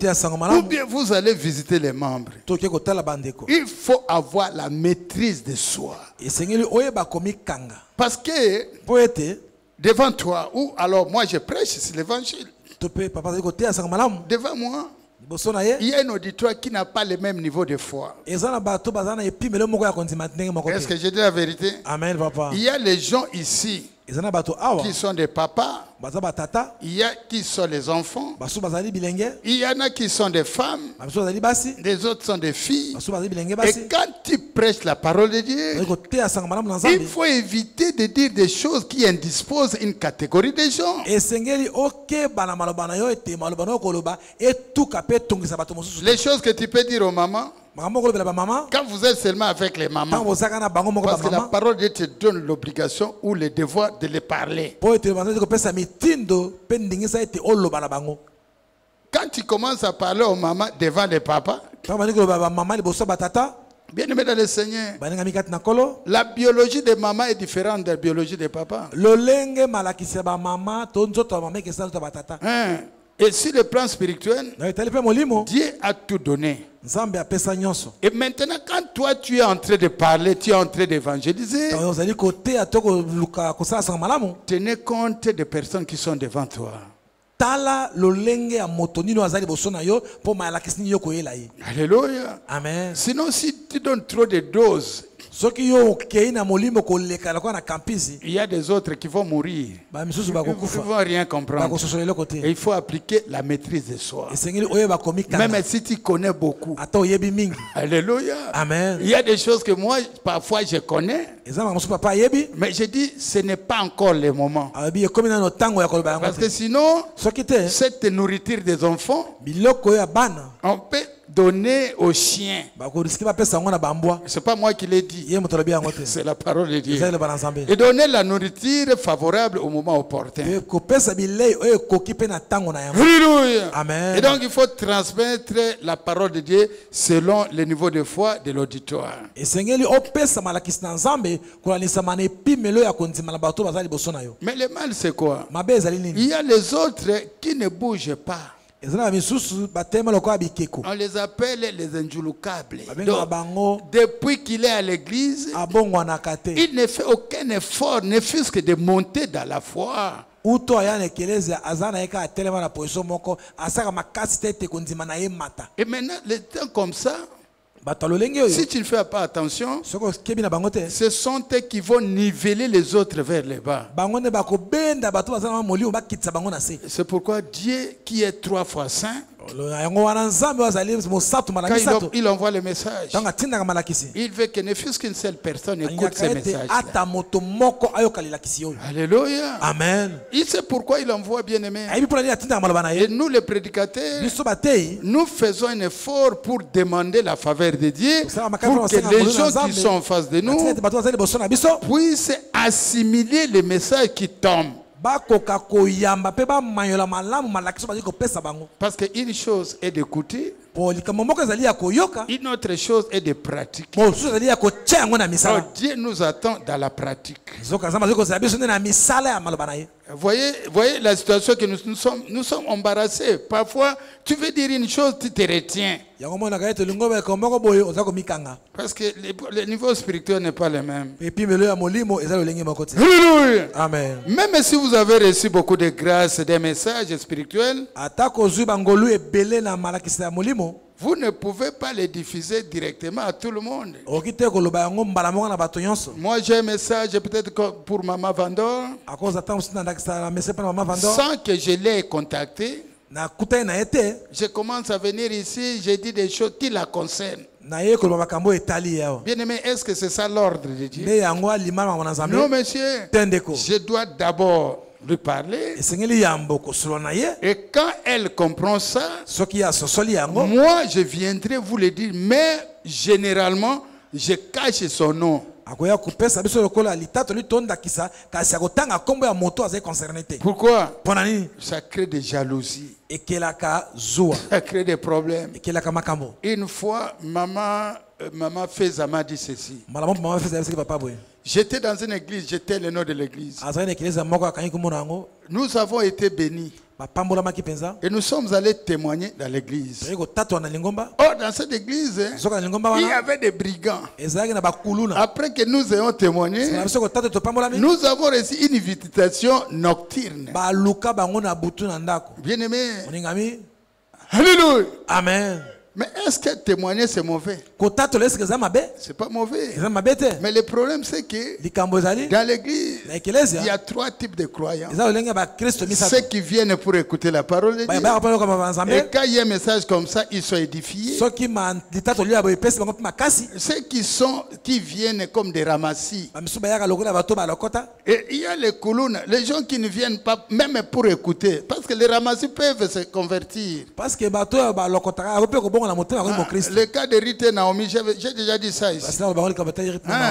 bien vous allez visiter les membres. Il faut avoir la maîtrise de soi. Parce que devant toi, ou alors moi je prêche sur l'évangile. Devant moi, il y a un auditoire qui n'a pas le même niveau de foi. Est-ce que j'ai dit la vérité? Amen, papa. Il y a les gens ici qui sont des papas. Il y a qui sont les enfants. Il y en a qui sont des femmes. Les autres sont des filles. Et quand tu prêches la parole de Dieu, il faut éviter de dire des choses qui indisposent une catégorie de gens. Les choses que tu peux dire aux mamans, quand vous êtes seulement avec les mamans, parce que la parole de Dieu te donne l'obligation ou le devoir de les parler. Quand tu commences à parler aux mamans devant les papas, bien aimé dans le Seigneur, la biologie des mamans est différente de la biologie des papas. Et sur le plan spirituel, Dieu a tout donné. Et maintenant, quand toi tu es en train de parler, tu es en train d'évangéliser, tenez compte des personnes qui sont devant toi. Alléluia. Amen. Sinon, si tu donnes trop de doses, il y a des autres qui vont mourir. Ils ne vont rien comprendre. Et il faut appliquer la maîtrise de soi. Même si tu connais beaucoup. Alléluia. Amen. Il y a des choses que moi, parfois, je connais. Mais j'ai dit, ce n'est pas encore le moment. Parce que sinon, cette nourriture des enfants, on peut donner aux chiens. C'est pas moi qui l'ai dit. C'est la parole de Dieu. Et donner la nourriture favorable au moment opportun. Amen. Et donc il faut transmettre la parole de Dieu selon le niveau de foi de l'auditoire. Mais le mal c'est quoi? Il y a les autres qui ne bougent pas. On les appelle les injouloukables. Depuis qu'il est à l'église, il ne fait aucun effort, ne fût-ce que de monter dans la foi. Et maintenant, les temps comme ça, si tu ne fais pas attention, ce sont eux qui vont niveler les autres vers le bas. C'est pourquoi Dieu, qui est 3 fois saint, quand il envoie le message, il veut que ne fût-ce qu'une seule personne écoute ce message. Alléluia. Amen. Il sait pourquoi il envoie, bien aimé. Et nous, les prédicateurs, nous faisons un effort pour demander la faveur de Dieu, pour que les gens qui sont en face de nous puissent assimiler les messages qui tombent. Parce qu'une chose est d'écouter, une autre chose est de pratiquer. Dieu nous attend dans la pratique. Voyez la situation que nous sommes embarrassés. Parfois, tu veux dire une chose, tu te retiens. Parce que le niveau spirituel n'est pas le même. Amen. Même si vous avez reçu beaucoup de grâce, des messages spirituels, vous ne pouvez pas les diffuser directement à tout le monde. Moi j'ai un message peut-être pour Maman Vendor, sans que je l'ai contacté. Je commence à venir ici, j'ai dit des choses qui la concernent. Bien aimé, est-ce que c'est ça l'ordre de Dieu? Non monsieur, je dois d'abord lui parler. Et quand elle comprend ça, moi je viendrai vous le dire, mais généralement je cache son nom. Pourquoi? Ça crée des jalousies. Ça crée des problèmes. Une fois, maman Feza m'a dit ceci. J'étais dans une église, j'étais le nom de l'église. Nous avons été bénis. Et nous sommes allés témoigner dans l'église. Or, dans cette église, il y avait des brigands. Après que nous ayons témoigné, nous avons reçu une invitation nocturne. Bien aimé. Alléluia. Amen. Mais est-ce que témoigner c'est mauvais? C'est pas mauvais. Mais le problème c'est que dans l'église, il y a 3 types de croyants. Ceux qui viennent pour écouter la parole de Dieu. Et quand il y a un message comme ça, ils sont édifiés. Ceux qui viennent comme des ramassis. Et il y a les koulouna, les gens qui ne viennent pas même pour écouter. Parce que les ramassis peuvent se convertir. Le cas de Rite et Naomi, j'ai déjà dit ça ici.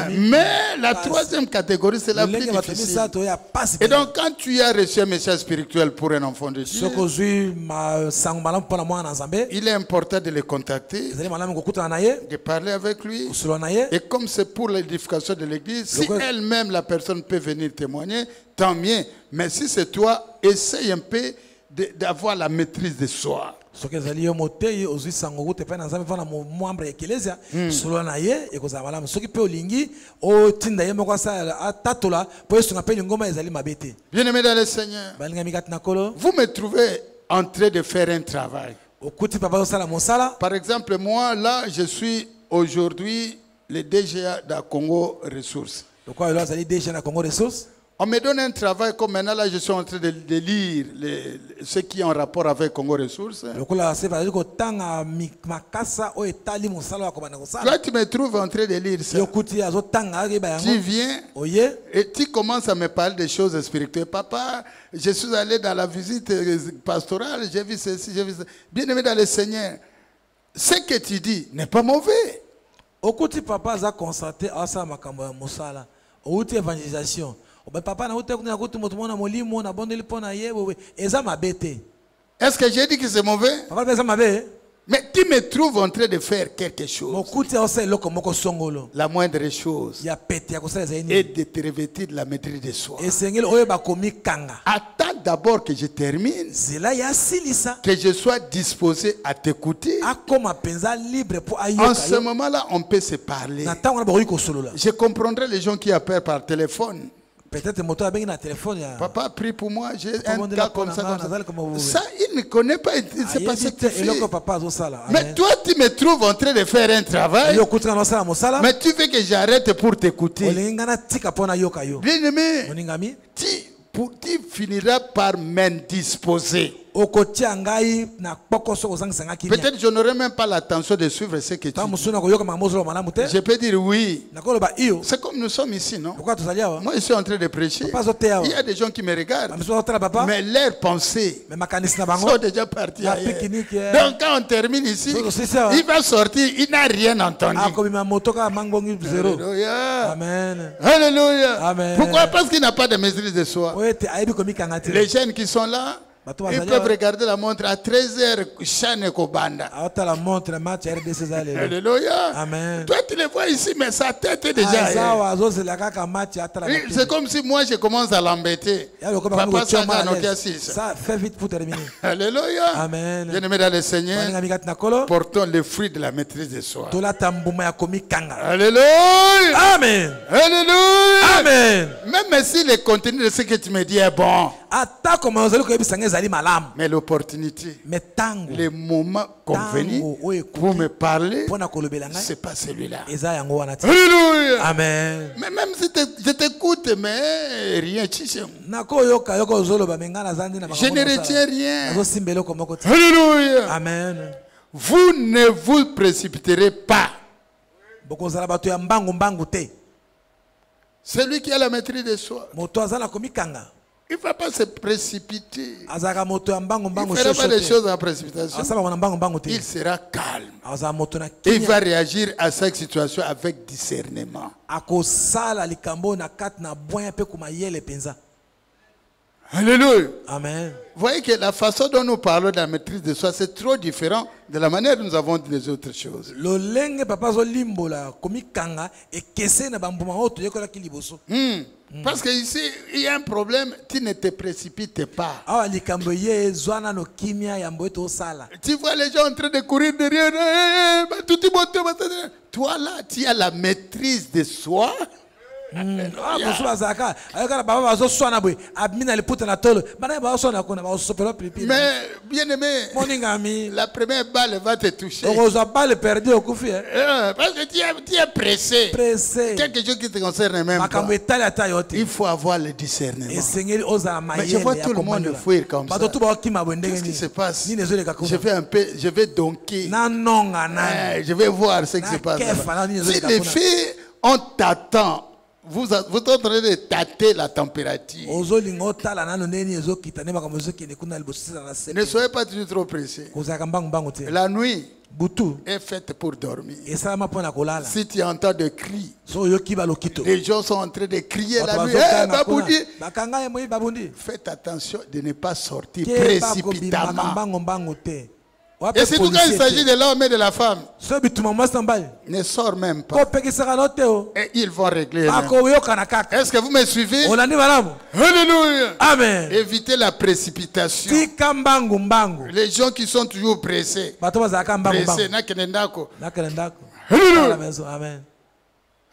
Mais la troisième catégorie, c'est la plus difficile. Et donc, quand tu as reçu un message spirituel pour un enfant de Dieu, il est important de le contacter, de parler avec lui. Et comme c'est pour l'édification de l'église, si elle-même, la personne peut venir témoigner, tant mieux. Mais si c'est toi, essaye un peu d'avoir la maîtrise de soi. Bien-aimé dans le Seigneur, vous me trouvez en train de faire un travail. Par exemple, moi, là, je suis aujourd'hui le DGA de Congo Ressources. On me donne un travail comme maintenant, là, je suis en train de lire ce qui est en rapport avec Congo Ressources. Toi, tu me trouves en train de lire ça. Tu viens et tu commences à me parler des choses spirituelles. Papa, je suis allé dans la visite pastorale, j'ai vu ceci, j'ai vu ça. Bien-aimé dans le Seigneur, ce que tu dis n'est pas mauvais. Papa a constaté à ça mosala. Outi évangélisation. Papa na outi kuna kutu moto mona molimo na bondeli pona yebo eza mabete. Est-ce que j'ai dit que c'est mauvais? Papa eza mabe. Mais tu me trouves en train de faire quelque chose. La moindre chose est de te revêtir de la maîtrise de soi. Attends d'abord que je termine, que je sois disposé à t'écouter. En ce moment-là, on peut se parler. Je comprendrai les gens qui appellent par téléphone. Peut-être moto avec un téléphone. Papa prie pour moi, j'ai un gars comme ça. Ça, il ne connaît pas, il ne sait pas ce que tu fais. Mais toi, tu me trouves en train de faire un travail. Mais tu veux que j'arrête pour t'écouter. Bien-aimé, tu finiras par m'indisposer. Peut-être je n'aurai même pas l'attention de suivre ce que tu dis. Je peux dire oui. C'est comme nous sommes ici, non? Moi, je suis en train de prêcher. Il y a des gens qui me regardent. Mais leurs pensées sont déjà parties ailleurs. Donc quand on termine ici, il va sortir, il n'a rien entendu. Alléluia. Amen. Alléluia. Amen. Pourquoi? Parce qu'il n'a pas de maîtrise de soi. Les jeunes qui sont là, ils peuvent regarder la montre à 13h, Chane Kobanda. Alléluia. Amen. Toi, tu le vois ici, mais sa tête est déjà. C'est comme si moi, je commence à l'embêter. Papa, ça fait vite pour terminer. Alléluia. Amen. Bien-aimés dans le Seigneur, portons le fruit de la maîtrise de soi. Alléluia. Amen. Alléluia. Amen. Même si le contenu de ce que tu me dis est bon. Mais l'opportunité, le moment convenu pour me parler, c'est pas celui-là. Alléluia. Amen. Mais même si je t'écoute, mais rien. Je ne retiens rien. Alléluia. Amen. Vous ne vous précipiterez pas. Celui qui a la maîtrise de soi, il ne va pas se précipiter. Il ne fera pas des choses en précipitation. Il sera calme. Il va réagir à cette situation avec discernement. Alléluia. Amen. Vous voyez que la façon dont nous parlons de la maîtrise de soi, c'est trop différent de la manière dont nous avons dit les autres choses. Parce qu'ici, il y a un problème, tu ne te précipites pas. Tu vois les gens en train de courir derrière. Toi là, tu as la maîtrise de soi. Mais bien aimé, la première balle va te toucher. Parce que tu es pressé. Quelque chose qui te concerne même pas. Il faut avoir le discernement. Mais je vois tout le monde fuir comme ça. Qu'est-ce qui se passe? Je vais donker. Je vais voir ce qui se passe. Si les filles, on t'attend. Vous êtes en train de tâter la température. Ne soyez pas toujours trop pressés. La nuit est faite pour dormir. Si tu entends des cris, les gens sont en train de crier la nuit. Faites attention de ne pas sortir précipitamment. Et surtout quand il s'agit de l'homme et de la femme, ne sort même pas. Et ils vont régler. Est-ce que vous me suivez? Alléluia. Amen. Évitez la précipitation. Les gens qui sont toujours pressés. Pressés. Amen.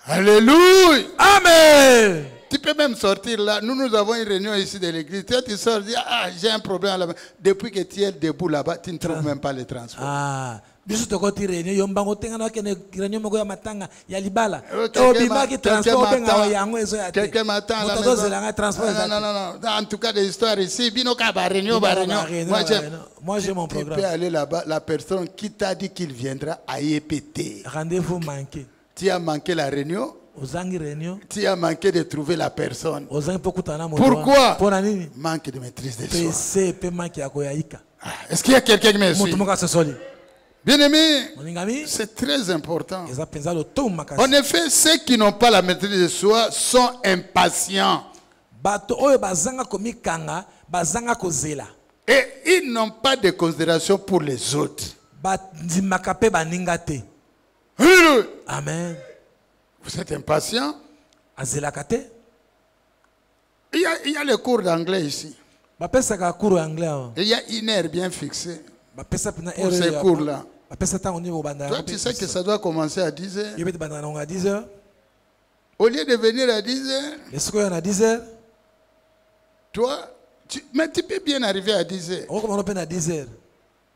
Alléluia. Amen. Tu peux même sortir là. Nous avons une réunion ici de l'église. Tu sors, dis, j'ai un problème là-bas. Depuis que tu es debout là-bas, tu ne trouves même pas le transport. biso tokoti réunion yo mbango tengana ke réunion moko ya matanga ya libala quelqu'un m'attend à la maison. Non, en tout cas des histoires ici bino ka ba réunion. Moi j'ai mon programme. Tu peux aller là-bas, la personne qui t'a dit qu'il viendra a pété. Rendez-vous manqué. Tu as manqué la réunion. Tu as manqué de trouver la personne. Pourquoi? Manque de maîtrise de soi. Est-ce qu'il y a quelqu'un qui me suit? Bien-aimé, c'est très important. En effet, ceux qui n'ont pas la maîtrise de soi sont impatients. Et ils n'ont pas de considération pour les autres. Amen. Vous êtes impatient? Il y a le cours d'anglais ici. Il y a une heure bien fixée pour ces cours-là. Toi, tu sais que ça doit commencer à 10 heures. Au lieu de venir à 10 heures, toi, mais tu peux bien arriver à 10 heures.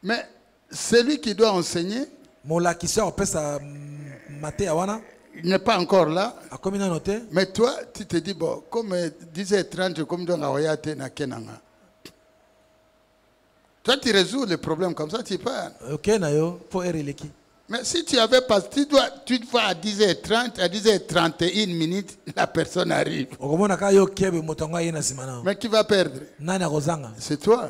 Mais celui qui doit enseigner, il n'est pas encore là. Mais toi, tu te dis, bon, comme 10h30, comme dans la Kenanga. Toi, tu résous le problème comme ça, tu pars. Mais si tu avais pas, tu vas à 10h30, à 10h31 minutes, la personne arrive. Mais qui va perdre? C'est toi.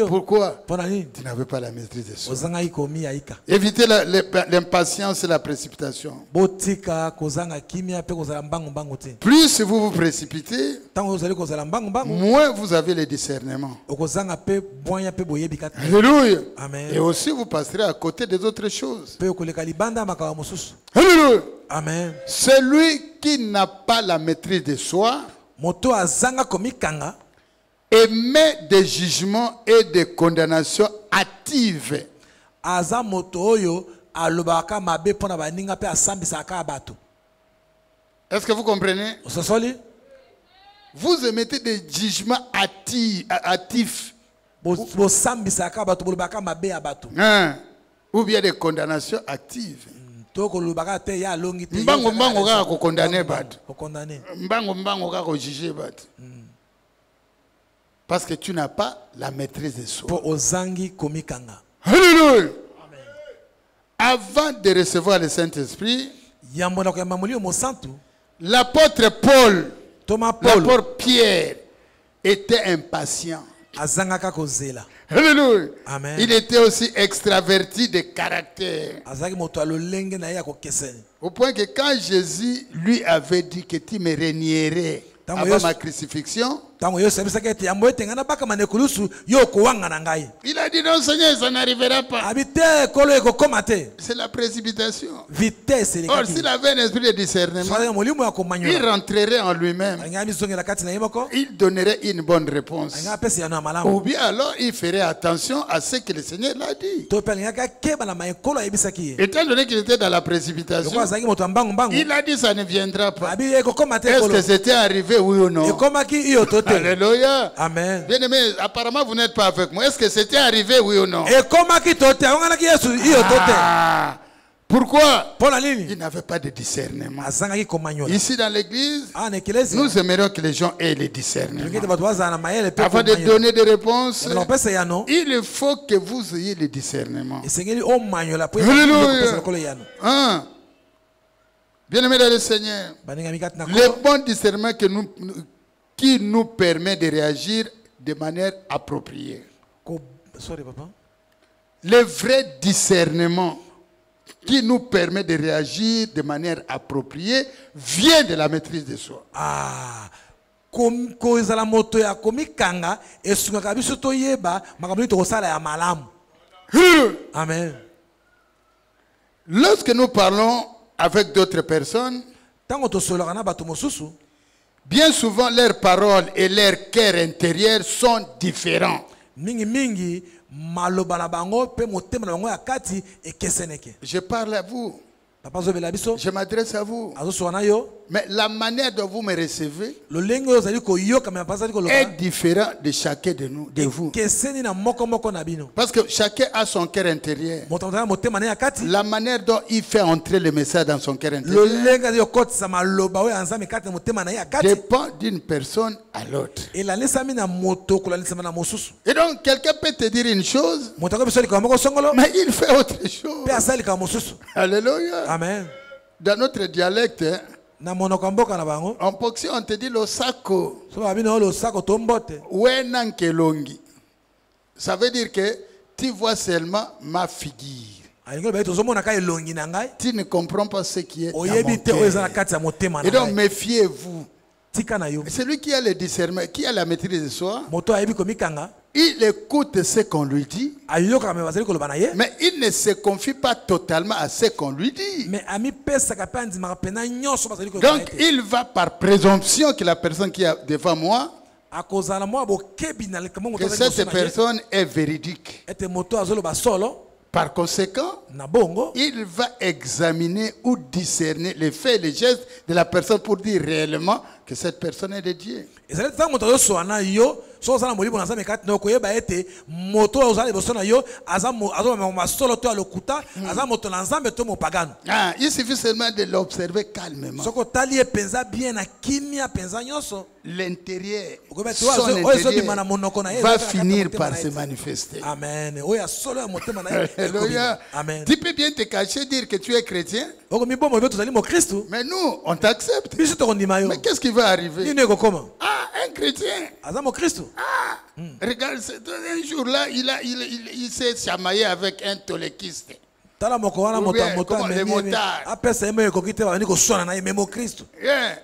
Pourquoi? Tu n'avais pas la maîtrise de soi. Évitez l'impatience et la précipitation. Plus vous vous précipitez, moins vous avez le discernement. Alléluia. Et aussi vous passerez à côté des autres choses. Alléluia. Amen. Celui qui n'a pas la maîtrise de soi émet des jugements et des condamnations hâtives. Est-ce que vous comprenez? Vous émettez des jugements hâtifs. Ou bien des condamnations actives. Mbango ga ko condamner bat. Mbango ga ko juger bat. Parce que tu n'as pas la maîtrise de soi. Alléluia. Avant de recevoir le Saint-Esprit, l'apôtre Paul, l'apôtre Pierre était impatient. Alléluia. Amen. Il était aussi extraverti de caractère. Au point que quand Jésus lui avait dit que tu me renierais avant ma crucifixion, il a dit non Seigneur, ça n'arrivera pas. C'est la précipitation. Or s'il avait un esprit de discernement, il rentrerait en lui-même. Il donnerait une bonne réponse. Ou bien alors il ferait attention à ce que le Seigneur l'a dit. Étant donné qu'il était dans la précipitation, il a dit ça ne viendra pas. Est-ce que c'était arrivé, oui ou non? Alléluia. Amen. Bien aimé, apparemment vous n'êtes pas avec moi. Est-ce que c'était arrivé, oui ou non? Pourquoi? Il n'avait pas de discernement. Ici dans l'église, nous aimerions que les gens aient le discernement. Avant de donner des réponses, il faut que vous ayez le discernement. Alléluia. Bien-aimés dans le Seigneur, le bon discernement qui nous permet de réagir de manière appropriée. Le vrai discernement qui nous permet de réagir de manière appropriée vient de la maîtrise de soi. Amen. Lorsque nous parlons avec d'autres personnes, bien souvent leurs paroles et leur cœur intérieur sont différents. Je parle à vous. Je m'adresse à vous. Mais la manière dont vous me recevez est différente de chacun de nous, de vous. Parce que chacun a son cœur intérieur. La manière dont il fait entrer le message dans son cœur intérieur dépend d'une personne à l'autre. Et donc, quelqu'un peut te dire une chose, mais il fait autre chose. Alléluia. Amen. Dans notre dialecte, en poxy, on te dit le sako. Ça veut dire que tu vois seulement ma figure. Tu ne comprends pas ce qui est dans mon cœur. Et donc méfiez-vous. Celui qui a le discernement, qui a la maîtrise de soi, il écoute ce qu'on lui dit, mais il ne se confie pas totalement à ce qu'on lui dit. Donc il va par présomption que la personne qui est devant moi, que cette personne est véridique. Par conséquent, il va examiner ou discerner les faits et les gestes de la personne pour dire réellement que cette personne est de Dieu. Il suffit seulement de l'observer calmement. L'intérieur, son intérieur va finir par se manifester. Amen. Alléluia. Amen. Tu peux bien te cacher et dire que tu es chrétien, mais nous, on t'accepte. Mais qu'est-ce qui va arriver? Ah, un chrétien. Regarde, un jour là, il s'est chamaillé avec un toléquiste.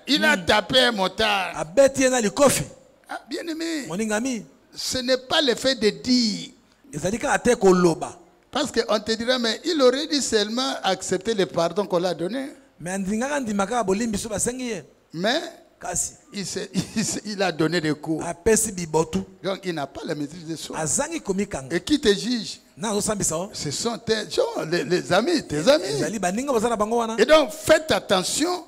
Il a tapé un motard. Bien aimé, ce n'est pas le fait de dire. Parce qu'on te dira, mais il aurait dû seulement accepter le pardon qu'on l'a donné. Mais il a donné des coups. Donc il n'a pas la maîtrise de soi. Et qui te juge? Ce sont les amis, tes amis. Et donc faites attention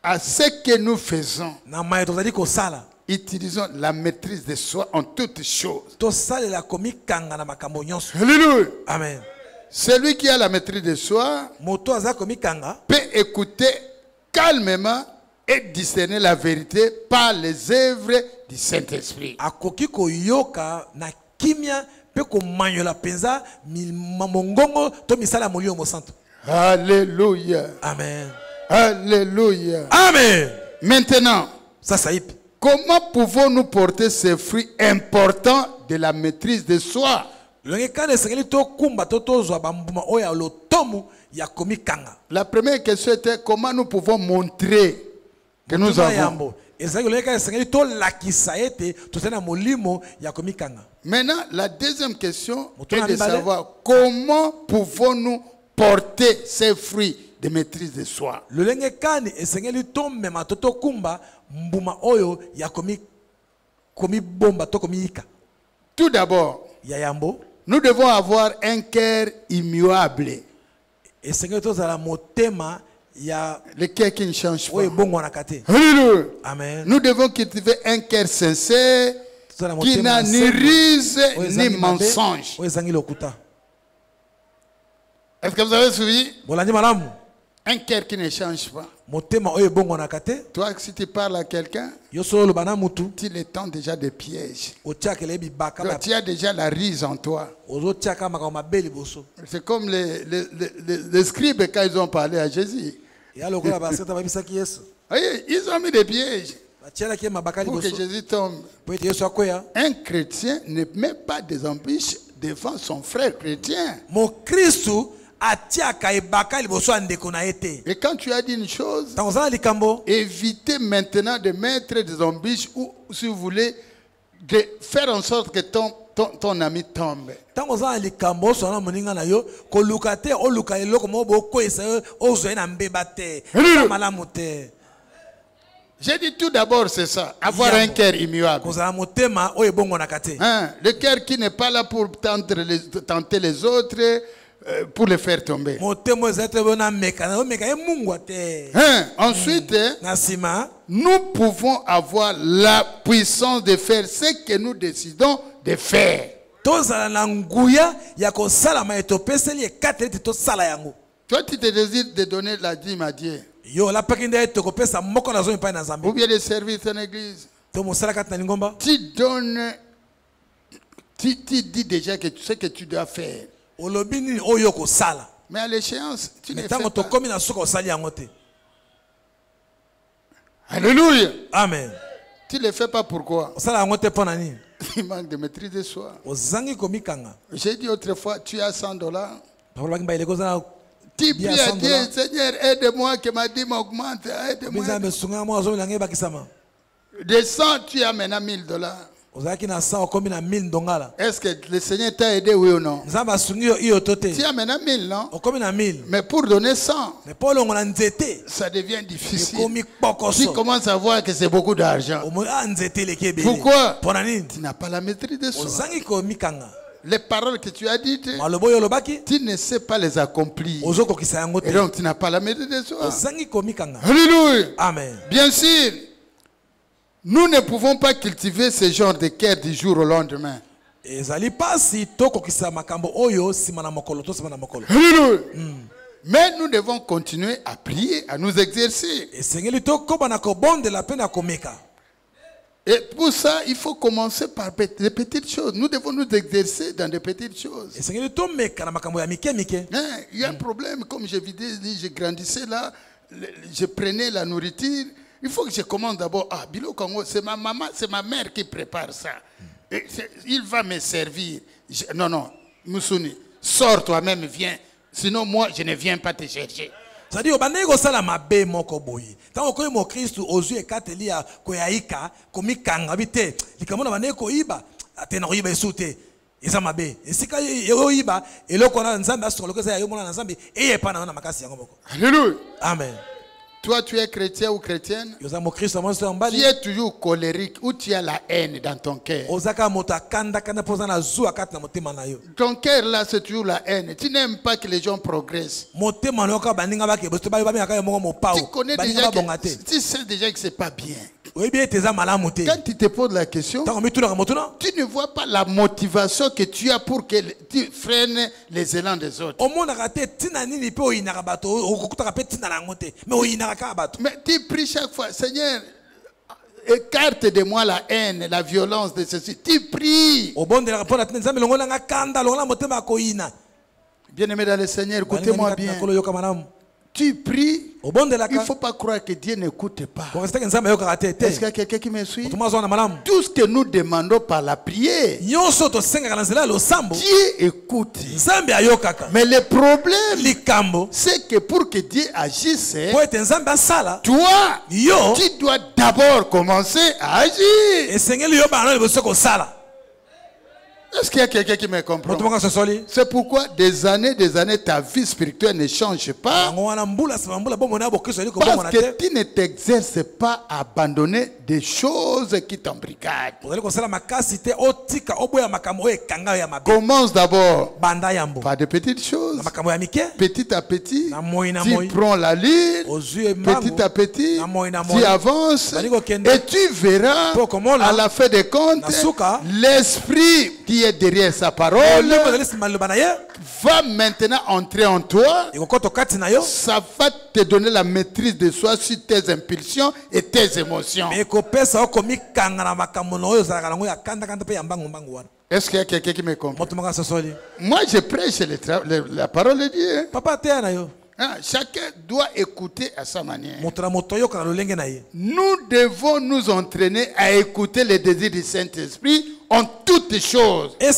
à ce que nous faisons. Utilisons la maîtrise de soi en toutes choses. Alléluia. Amen. Celui qui a la maîtrise de soi peut écouter calmement et discerner la vérité par les œuvres du Saint-Esprit. Alléluia. Amen. Alléluia. Amen. Maintenant, comment pouvons-nous porter ces fruits importants de la maîtrise de soi? La première question était comment nous pouvons montrer que nous avons. Maintenant, la deuxième question est de savoir comment pouvons-nous porter ces fruits de maîtrise de soi. Tout d'abord, nous devons avoir un cœur immuable. Le cœur qui ne change pas. Amen. Nous devons cultiver un cœur sincère qui n'a ni ruse ni mensonge. Est-ce que vous avez suivi? Un cœur qui ne change pas. Toi, si tu parles à quelqu'un, tu le tends déjà des pièges. Tu as déjà la ruse en toi. C'est comme les scribes quand ils ont parlé à Jésus. Ils ont mis des pièges pour que Jésus tombe. Un chrétien ne met pas des embûches devant son frère chrétien. Et quand tu as dit une chose, évitez maintenant de mettre des embûches ou, si vous voulez, de faire en sorte que ton ami tombe. J'ai dit tout d'abord, c'est ça, avoir un cœur immuable. Le cœur qui n'est pas là pour tenter les autres, pour les faire tomber. Ensuite, nous pouvons avoir la puissance de faire ce que nous décidons de faire. Toi, tu te désires de donner la dîme à Dieu. Ou bien de servir ton église. Tu donnes, tu dis déjà que tu sais que tu dois faire. Mais à l'échéance, tu ne fais pas. Alléluia. Amen. Tu ne le fais pas pourquoi? Il manque de maîtrise de soi. J'ai dit autrefois, tu as $100. Tu pries à Dieu, Seigneur, aide-moi que ma dîme augmente. Aide-moi. De 100, tu as maintenant $1000. Est-ce que le Seigneur t'a aidé, oui ou non? Tu as maintenant 1000, non? Mais pour donner 100, ça devient difficile. Tu commences à voir que c'est beaucoup d'argent. Pourquoi? Tu n'as pas la maîtrise de soi. Les paroles que tu as dites, tu ne sais pas les accomplir. Et donc tu n'as pas la maîtrise de soi. Alléluia. Amen. Bien sûr, nous ne pouvons pas cultiver ce genre de cœur du jour au lendemain. Alléluia. Mais nous devons continuer à prier, à nous exercer. Et pour ça, il faut commencer par des petites choses. Nous devons nous exercer dans des petites choses. Il y a un problème, comme je grandissais là, je prenais la nourriture. Il faut que je commence d'abord. Ah, Bilo Congo, c'est ma maman, c'est ma mère qui prépare ça. Et il va me servir. Non, Moussouni, sors toi-même, viens. Sinon, moi, je ne viens pas te chercher. C'est-à-dire, tant que mon Christ aux yeux katelia koyaika komikanga bite likamona baneko iba atena oyiba esute ezamabe esika yoyiba eloko na nzambe asolokoza yo mona na nzambe eyepa na makasi yango moko. Alléluia. Amen. Toi, tu es chrétien ou chrétienne? Tu es toujours colérique ou tu as la haine dans ton cœur? Ton cœur là, c'est toujours la haine. Tu n'aimes pas que les gens progressent. Tu connais déjà tu sais déjà que c'est pas bien. Quand tu te poses la question, tu ne vois pas la motivation que tu as pour que tu freines les élans des autres. Mais tu pries chaque fois, Seigneur, écarte de moi la haine, la violence de ceci. Tu pries. Bien-aimé dans le Seigneur, écoutez-moi bien. Tu pries. Il ne faut pas croire que Dieu n'écoute pas. Est-ce qu'il y a quelqu'un qui me suit? Tout ce que nous demandons par la prière, Dieu écoute. Mais le problème, c'est que pour que Dieu agisse, toi, tu dois d'abord commencer à agir. Est-ce qu'il y a quelqu'un qui me comprend? C'est pourquoi des années, ta vie spirituelle ne change pas. Parce que tu ne t'exerces pas à abandonner des choses qui t'embrigadent. Commence d'abord par de petites choses. Petit à petit, tu prends la ligne. Petit à petit, tu avances. Et tu verras, à la fin des comptes, l'esprit qui est derrière sa parole va maintenant entrer en toi. Ça va te donner la maîtrise de soi sur tes impulsions et tes émotions. Est-ce qu'il y a quelqu'un qui me comprend? Moi, je prêche la parole de Dieu. Chacun doit écouter à sa manière. Nous devons nous entraîner à écouter les désirs du Saint-Esprit en toutes choses. Nous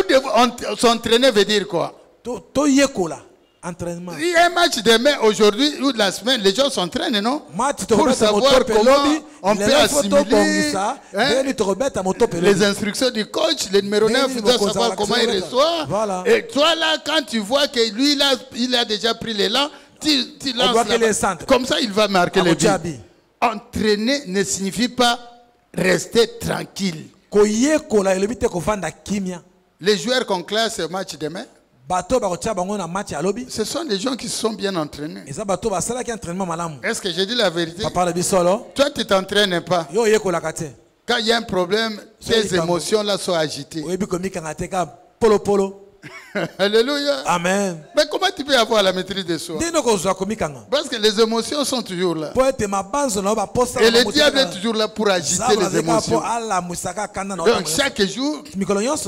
devons s'entraîner, veut dire quoi? Entraînement. Il y a un match demain, aujourd'hui ou de la semaine, les gens s'entraînent, non? Pour savoir comment on peut assimiler les instructions du coach, le numéro 9, il doit savoir comment il reçoit. Voilà. Et toi là, quand tu vois que lui là, il a déjà pris l'élan, tu lances là. Comme ça, il va marquer les buts. entraîner ne signifie pas rester tranquille. Les joueurs qu'on classe au match demain, ce sont des gens qui se sont bien entraînés. Est-ce que j'ai dit la vérité? Toi, tu ne t'entraînes pas. Quand il y a un problème, tes émotions là sont agitées. Alléluia. Amen. Mais comment tu peux avoir la maîtrise de soi? Parce que les émotions sont toujours là. Et le diable est toujours là pour agiter les émotions. Donc chaque jour,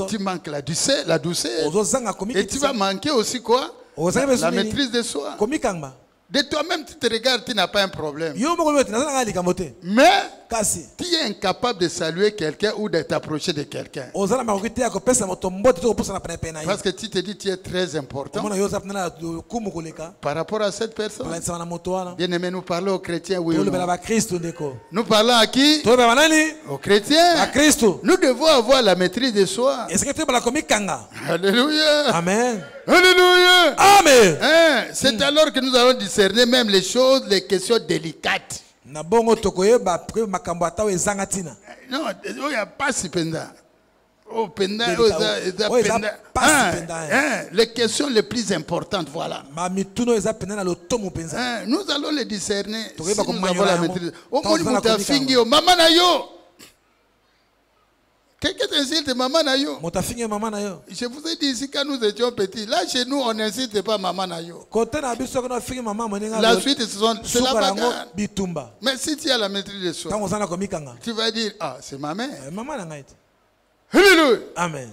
tu manques la douceur. Et tu vas manquer aussi quoi? La maîtrise de soi. De toi-même, tu te regardes, tu n'as pas un problème. Mais tu es incapable de saluer quelqu'un ou de t'approcher de quelqu'un. Parce que tu te dis que tu es très important par rapport à cette personne. Bien aimé, nous parlons aux chrétiens, oui ou non? Nous parlons à qui? Aux chrétiens. Nous devons avoir la maîtrise de soi. Alléluia. Amen. Alléluia. Amen. C'est alors que nous allons discerner même les choses, les questions délicates. Non, il n'y a pas si penda. Oh, penda, les questions les plus importantes, voilà. Nous allons les discerner si nous avons la maîtrise. Quelqu'un t'insulte maman nayo. Je vous ai dit ici quand nous étions petits. Là chez nous on n'insiste pas maman nayo. La suite c'est la bagarre. Mais si tu as la maîtrise de soi, tu vas dire ah c'est ma mère. Alléluia. Amen.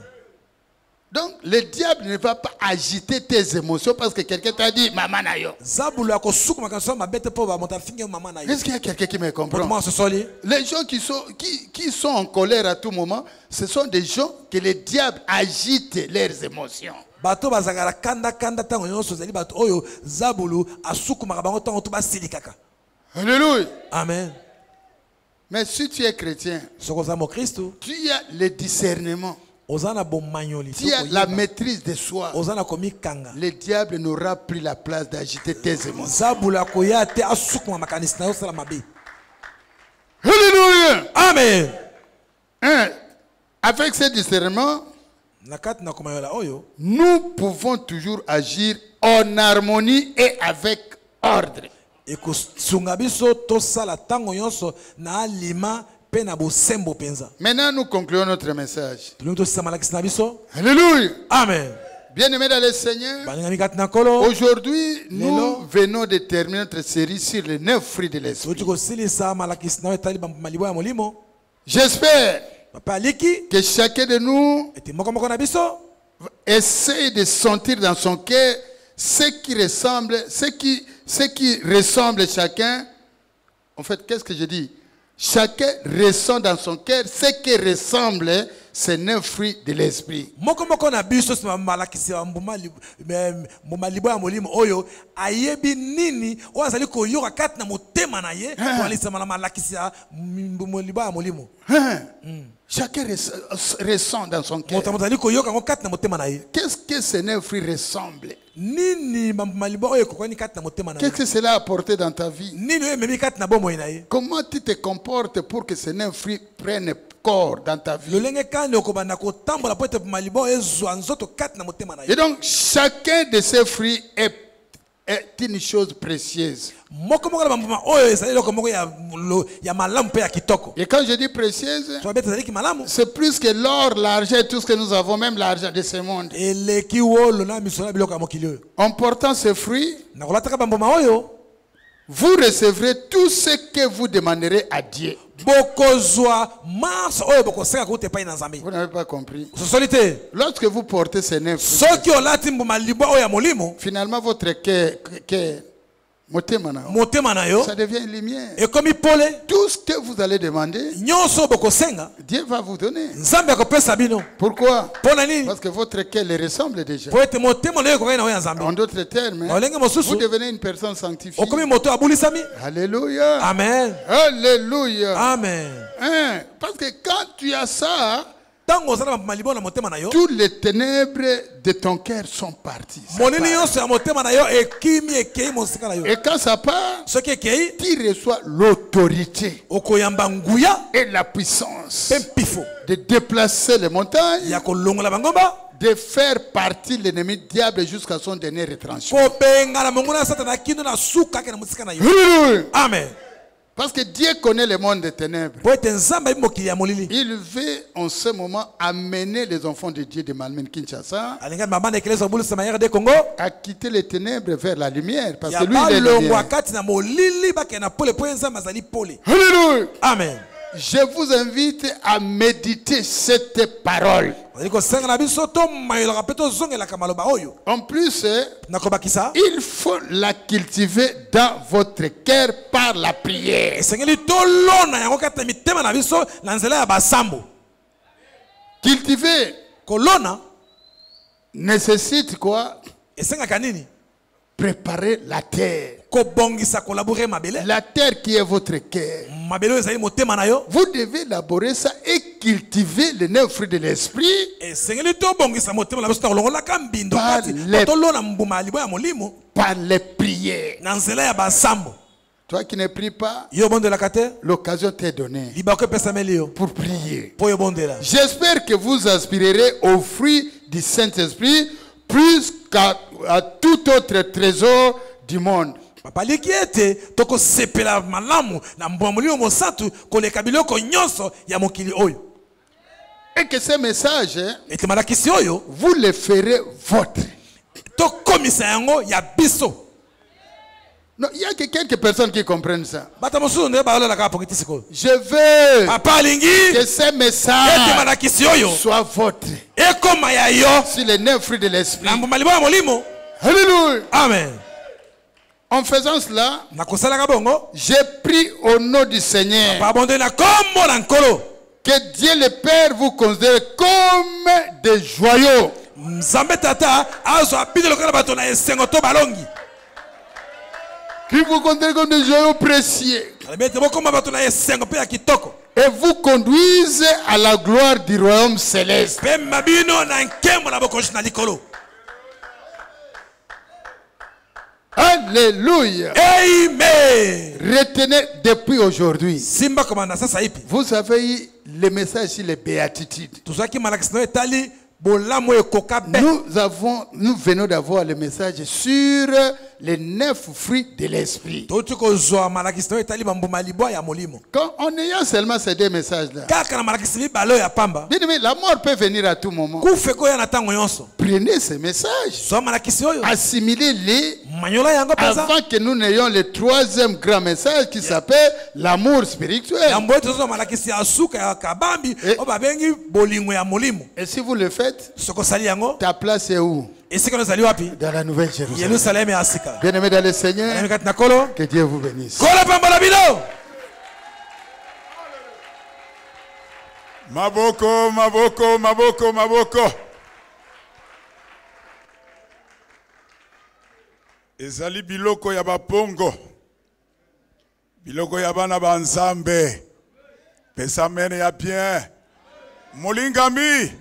Donc le diable ne va pas agiter tes émotions parce que quelqu'un t'a dit maman nayo. Est-ce qu'il y a quelqu'un qui me comprend? Les gens qui sont en colère à tout moment, ce sont des gens que le diable agite leurs émotions. Alléluia. Amen. Mais si tu es chrétien, tu as le discernement. Tu as la maîtrise de soi. Le diable n'aura plus la place d'agiter tes émotions. Alléluia. Amen. Avec ce discernement, nous pouvons toujours agir en harmonie et avec ordre. Maintenant, nous concluons notre message. Alléluia. Amen. Bien-aimés dans le Seigneur, aujourd'hui, nous venons de terminer notre série sur les 9 fruits de l'esprit. J'espère que chacun de nous essaie de sentir dans son cœur ce qui ressemble chacun. En fait, qu'est-ce que je dis? Chacun ressent dans son cœur ce qui ressemble ces 9 fruits de l'esprit. Chacun ressent dans son cœur. Qu'est-ce que ces 9 fruits ressemblent? Qu'est-ce que cela a apporté dans ta vie? Comment tu te comportes pour que ces 9 fruits prennent corps dans ta vie? Et donc, chacun de ces fruits est une chose précieuse. Et quand je dis précieuse, c'est plus que l'or, l'argent et tout ce que nous avons, même l'argent de ce monde. En portant ces fruits, vous recevrez tout ce que vous demanderez à Dieu. Vous n'avez pas compris. Lorsque vous portez ces 9 fruits, finalement votre cœur, ça devient une lumière. Tout ce que vous allez demander, Dieu va vous donner. Pourquoi? Parce que votre cœur le ressemble déjà. En d'autres termes, vous devenez une personne sanctifiée. Alléluia. Amen. Alléluia. Amen. Parce que quand tu as ça, Toutes les ténèbres de ton cœur sont parties. Et quand ça part, tu reçois l'autorité et la puissance de déplacer les montagnes, de faire partie l'ennemi diable jusqu'à son dernier retranchement. Amen. Parce que Dieu connaît le monde des ténèbres. Il veut en ce moment amener les enfants de Dieu de Malmen Kinshasa à quitter les ténèbres vers la lumière. Parce que lui, il est lumière. Alléluia. Amen. Je vous invite à méditer cette parole. En plus, il faut la cultiver dans votre cœur par la prière. Cultiver nécessite quoi? Préparer la terre. La terre qui est votre cœur. Vous devez élaborer ça et cultiver les 9 fruits de l'esprit par les prières. Toi qui ne pries pas, l'occasion t'est donnée pour prier. J'espère que vous aspirerez aux fruits du Saint-Esprit plus qu'à tout autre trésor du monde. Et que ces messages, vous les ferez vôtres. Non, il y a que quelques personnes qui comprennent ça. Je veux que ces messages soient vôtres. Sur les 9 fruits de l'esprit. Alléluia. Amen. En faisant cela, j'ai pris au nom du Seigneur que Dieu le Père vous considère comme des joyaux. Qu'il vous considère comme des joyaux précieux. Et vous conduise à la gloire du royaume céleste. Alléluia. Amen. Retenez depuis aujourd'hui. Vous avez eu le message sur les béatitudes. Nous venons d'avoir le message sur les 9 fruits de l'esprit. Quand en ayant seulement ces 2 messages-là, la mort peut venir à tout moment. Prenez ces messages, assimilez-les avant que nous n'ayons le 3e grand message qui s'appelle l'amour spirituel. Et si vous le faites, ta place est où? Dans la Nouvelle Jérusalem. Bien-aimés dans le Seigneur, que Dieu vous bénisse. Maboko, maboko, maboko, maboko. Ezali biloko ya bapongo. Biloko ya bana banzambe. Pesa mene ya bien. Molingami.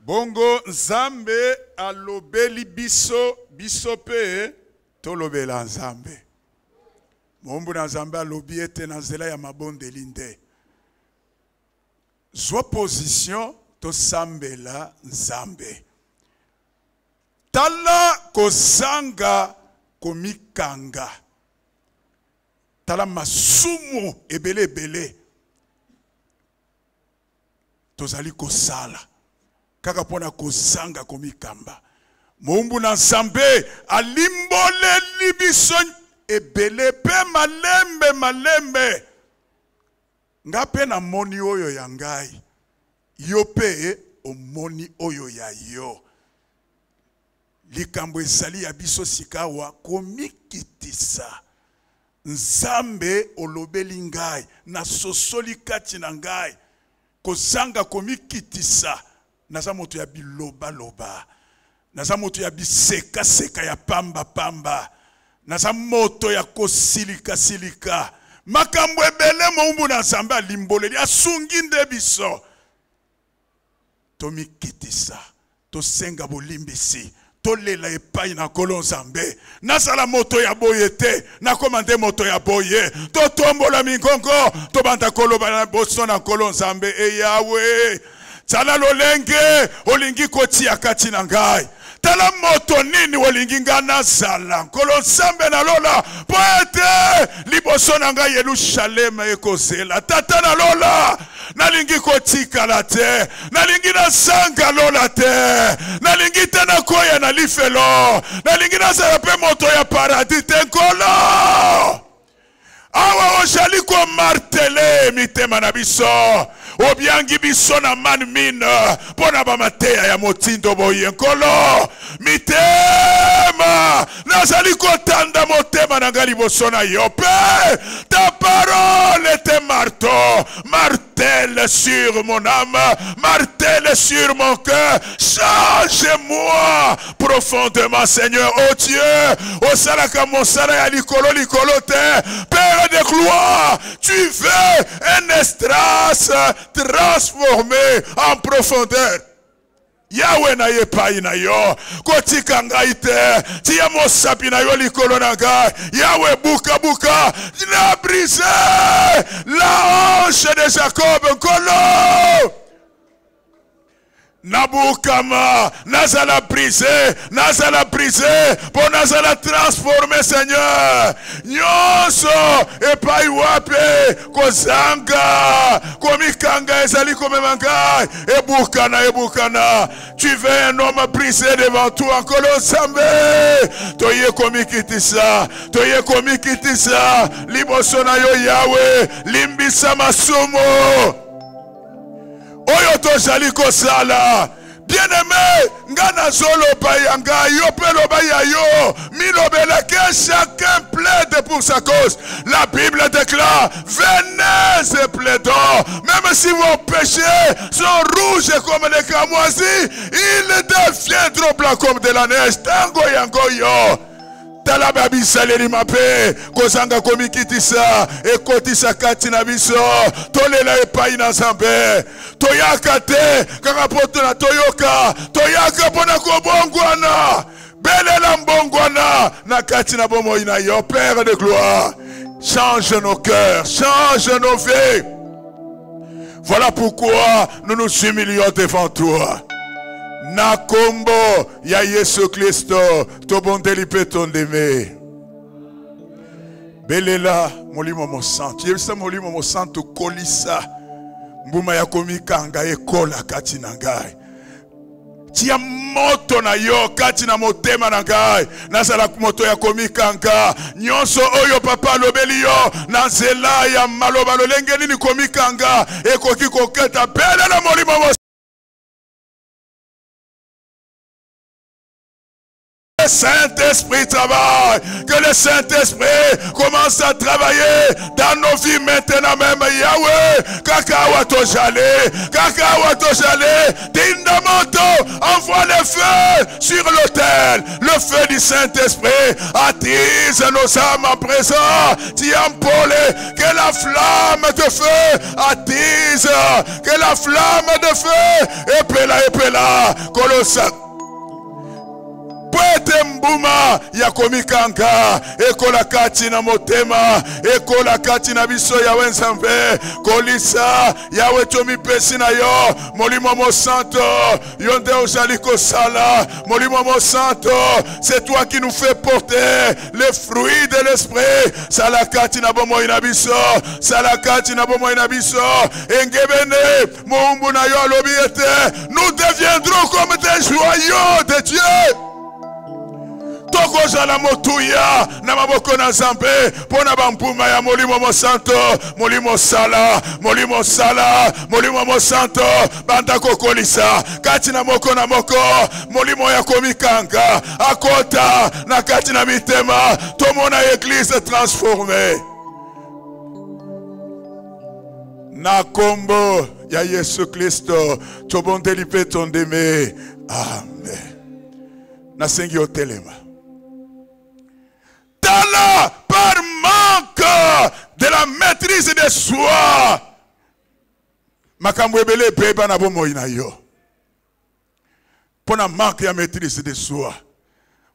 Bongo nzambe alobeli biso pe tolobela nzambe. Mombu na nzambe alobi ete na nzela ya mabondeli nde. Zwa position to sambela nzambe. Tala kozanga komikanga. Tala masumu ebele ebele. Tozali kosala. Kaka pona kozanga komikamba. Mombu na nzambe alimbole libiso ebele pe malembe. Ngape na moni oyo ya ngai. Yo pe o moni oyo ya yo. Likambo ezali ya biso sikawa komikitisa. Nzambe olobeli ngai na sosoli kati na ngai. Kozanga komikitisa. Naza moto ya biloba. Naza moto ya biseka ya pamba. Naza moto ya kosilika. Makambo ebele mombu na nzambe alimboleli asungi nde biso. Tomi kitisa. To senga bolimbisi. To lela epai na kolo Nzambe. Nasala moto ya boye te. Na komande moto ya boye. To tombola mingongo. To banta kolo bana boso na kolo Nzambe. E Yahweh. Tala lolenge. Olingi koti akati na ngai. Tala moto nini olingi nga nazala. Kolo Nzambe na lola. Poete. Liboso na ngai Yerusalem ekozela. Tata na lola. Nalingi kotika la te. Nalingi na sanga lola te. Nalingi tena koya na lifelo. Nalingi na zarape moto ya paradis te nkolo. Awa ojali ko martele mitema na biso. Obiangi biso na manmine. Pona ba mateya ya motindo boye nkolo. Mitema. Nazali ko tanda motema na ngali boso na yope. Ta parole te marteau. Martèle sur mon âme. Martèle sur mon cœur. Change-moi profondément, Seigneur. Oh Dieu. Oh salaka monsala ya likolo likolo te. Père de gloire. Tu veux un estras transformé en profondeur. Yahweh na ye pai na yo. Kotika ngai te. Tia mosapi na yo likolo na ngai. Yahweh buka buka. Na brisé la hanche de Jacob nkolo. Nabukama, nazala brisé, pour nazala transformé, Seigneur. Nyonso, epai wape, kozanga, komikanga, ezali komemanga, ebukana. Tu veux un homme brisé devant toi, encore Nzambe. Toye komikitisa, liboso na yo Yahweh, limbisa masumo. Oyo to jali kosala. Bien-aimé, ngana zolo bayanga, yo pelo bayayo, milobela que chacun plaide pour sa cause. La Bible déclare, venez et plaidons. Même si vos péchés sont rouges comme les cramoisis, ils deviendront blancs comme de la neige. Tango yango yo. Talaba bisaleri mape kozanga komikitisa ekotisa kati na biso tolela epai na Nzambe toyaka te kaka poto na toyaka pona kobongwana belela mbongwana na kati na bomoi na yo Père de gloire. Change nos cœurs, change nos vies. Voilà pourquoi nous nous humilions devant toi. Nakombo ya Yesu Kristo tobondeli pe tondeme. Belela molimo mo santo. Yebisa molimo mo santo kolisa. Mbuma ya komikanga ekola kati na ngai. Tia moto na yo kati na motema na ngai. Nazala moto ya komikanga. Nyonso oyo papa lobeli yo na nzela ya maloba lolenge nini komikanga ekoki koketa belela molimo mo Saint-Esprit travaille, que le Saint-Esprit commence à travailler dans nos vies maintenant même. Yahweh, kakawa tojale, Dindamoto, envoie le feu sur l'autel, le feu du Saint-Esprit, attise nos âmes à présent, Tiampole, que la flamme de feu attise, que la flamme de feu, epela, kolosa. Poete mbuma ya komikanga ekola kati na motema ekola kati na biso ya Nzambe kolisa yawe tomi pesi na yo molimo mo santo yonde ozali kosala molimo mo santo c'est toi qui nous fais porter les fruits de l'esprit sala kati na bomoi na biso engebene moumbu na yo alobi ete nous deviendrons comme des joyaux de Dieu. Toko jala motuya na maboko na Nzambe pona bampuma ya molimo mo santo molimo sala molimo mo santo banda kokolisa kati na moko molimo ya komikanga akota na kati na mitema tomona église transformée na kombo ya Yesu Kristo tobondeli pe tondeme amen. Na sengi otelema par manque de la maîtrise de soi makambo ebele peba na bomoi na yo pour na manque ya maîtrise de soi.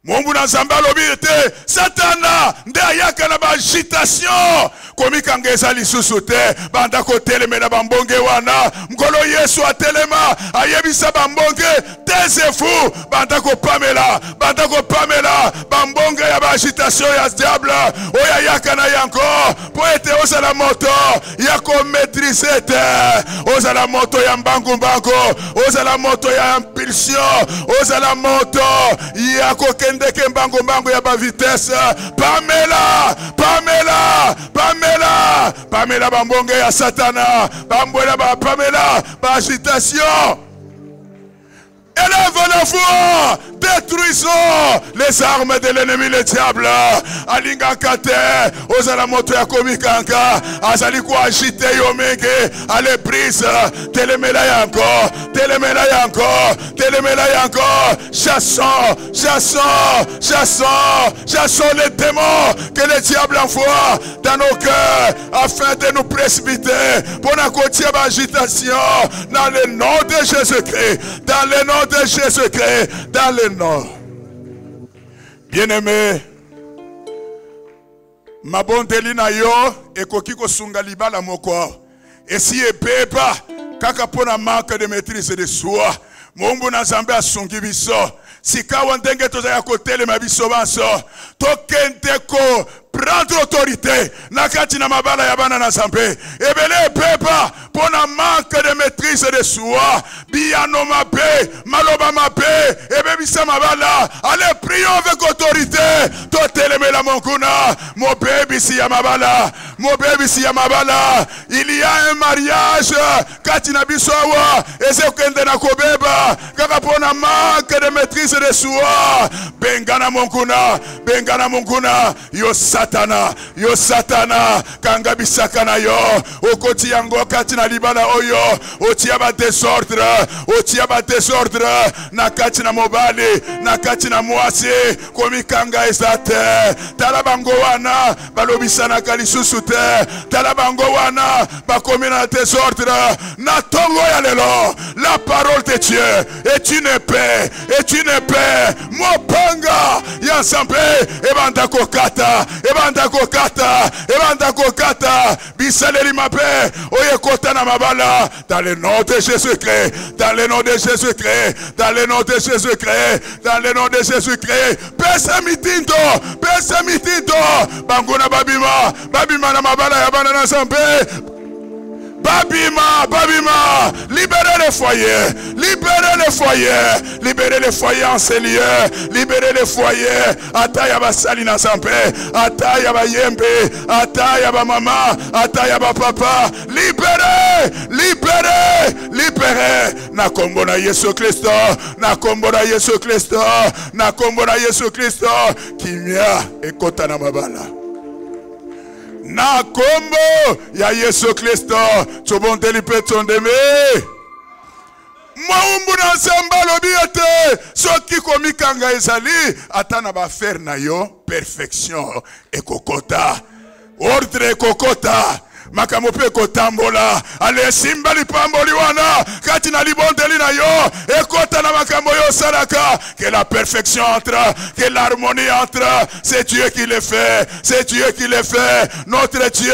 Mungu na zamba lobite Satana nde ayaka na ba agitation komika ngeza lisusu te banda ko telemela bambonge wana mkolo Yesu atelema ayebisa bambonge tezefu banda ko pamela bambonge ya ba agitation ya diable oya yaka na yanko po ete osala moto ya ko maîtriser te osala moto ya mbangu osala moto ya impulsion osala moto ya ko ndeke mbango ya ba vitesse Pamela bambonge ya Satana bambwela ba Pamela ba agitation. Élève la foi, détruisons les armes de l'ennemi, le diable. Alinga kate, ozala moto ya komikanka, azali ko agite yomenge, ale prise, telemela yanko, chassons les démons que le diable envoie dans nos cœurs afin de nous précipiter pour la côtière agitation dans le nom de Jésus-Christ, dans le nom de Jésus-Christ, dans le nom. Bien-aimé, ma bonté lina yo ekoki kosunga libala moko. Et si epepa kaka pona manque de maîtrise de soi, Mungu na Nzambe asungi biso. Sika wandenge toza ya kotele mabiso banso. Tokente ko prendre autorité nakati na mabala ya bana na Nzambe. Ebele pepa pona manque de maîtrise de soi. Biano mabe, maloba mabe, ebebisa mabala. Allez, prions avec autorité. Toteleme la monkuna, mon bébé si ya mabala. Il y a un mariage katina bisowa ezekende na kobeba kaka pona manque de maîtrise de soi. Bengana monkuna yo satana kanga bisaka na yo okoti yango katina libala oyo otia ba désordre na katina mobali na katina mwasi komikanga ezate talabango wana balobisana kalisusu te talabango wana bakomina désordre na tongo ya lelo. La parole de Dieu est une épée mopanga ya Nzambe ebanda kokata bisaleri mabe oye kota na mabala dans le nom de Jésus-Christ, pesa mitindo banguna babima na mabala ya bana na Nzambe. Babima, libérez les foyers en ces lieux, libérez les foyers, ataya ba sali na Nzambe, ataya ba yembe, ataya ba mama, ataya ba papa, libérez, na kombo na Yesu Kristo, kimia ekota na mabala. Na kombo ya Yesu Kristo tobonde lipetondeme Maumbu na Nzambe lobiete soki komikanga ezali atana ba faire na yo perfection ekokota ordre ekokota makamope kotambola ale simba lipamboli wana kati na libondeli na yo ekota na makambo yo salaka que la perfection entre, que l'harmonie entre. C'est Dieu qui le fait, notre Dieu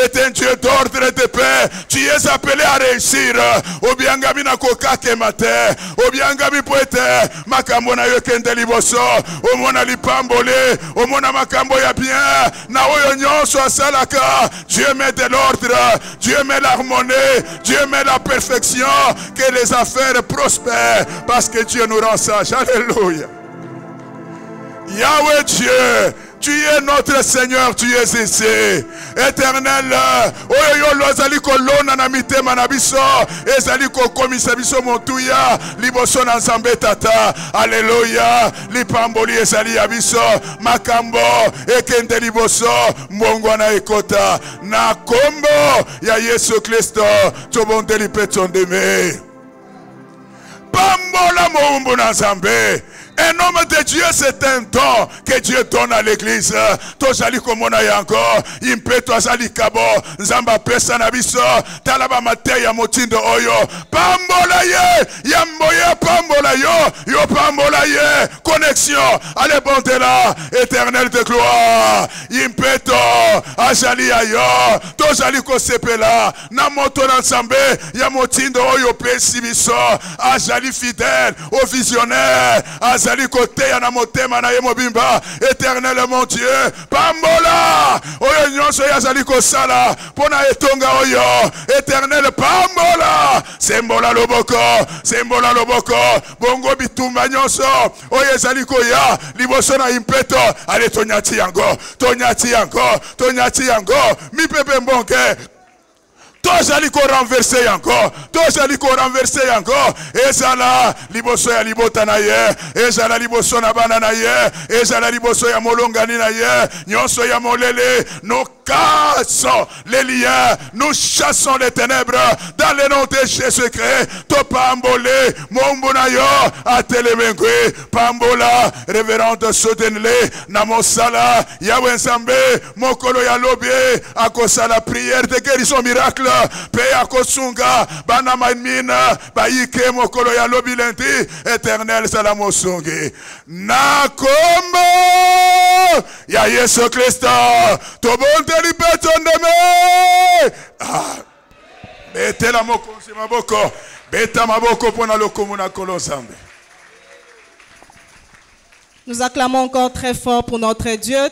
est un Dieu d'ordre et de paix. Tu es appelé à réussir obiangami na kokake mate obiangami poete makambo na yo kende liboso omona lipambole omona makambo ya bien na oyo nyonso asalaka. Dieu met de l'ordre, Dieu met l'harmonie, Dieu met la perfection, que les affaires prospèrent parce que Dieu nous rend sage. Alléluia. Yahweh Dieu, tu es notre Seigneur, tu es ici, éternel. Oyo lozali kolona na mitema na biso, ezali kokomisa biso montuya liboso na Nzambe tata. Alléluia. Lipamboli ezali ya biso, makambo ekende liboso, mbongo na ekota. Na kombo ya Yesu Kristo, tobondeli petondeme. Pambola moumbu na Nzambe. Un homme de Dieu, c'est un don que Dieu donne à l'église. Tozali komona yango, impeto azali kabo, nzamba pesa na biso, talaba mate ya motindo oyo, pambola ye, yamboya pambola yo pambola ye, connexion, allez bonté là, éternel de gloire, impeto azali ayo, tozali ko sepela, na moto na nzambe, ya motindo oyo pesi biso, azali fidèle, au visionnaire, azali kote ya na motema na ye mobimba, éternel mon Dieu, pambola, oyo nyonso ya azali kosala, pona etonga oyo, éternel pambola, sembola loboko, bongo bitumba nyonso, oyo ezali koya, liboso na impeto, ale tonyati yango, mi pepe mbonke, tozali ko renverser encore, ezala liboso ya libota na ye, ezala liboso na bana na ye, ezala liboso ya molongani na ye, nyonso ya molele, nous cassons les liens, nous chassons les ténèbres dans le nom de Jésus-Christ. To pambole, mombona yo, atelemengwe, pambola, révérende soutenle, namosala, yawe nzambe, mokolo ya lobie, akosala prière de guérison miracle, pe akosunga, bana maimina, baike mokolo ya lobi lendi, éternel salamosungi. Nakombo, ya Yesu Kristo, to bonte beta maboko pona lokomuna kolonzambe. Nous acclamons encore très fort pour notre Dieu.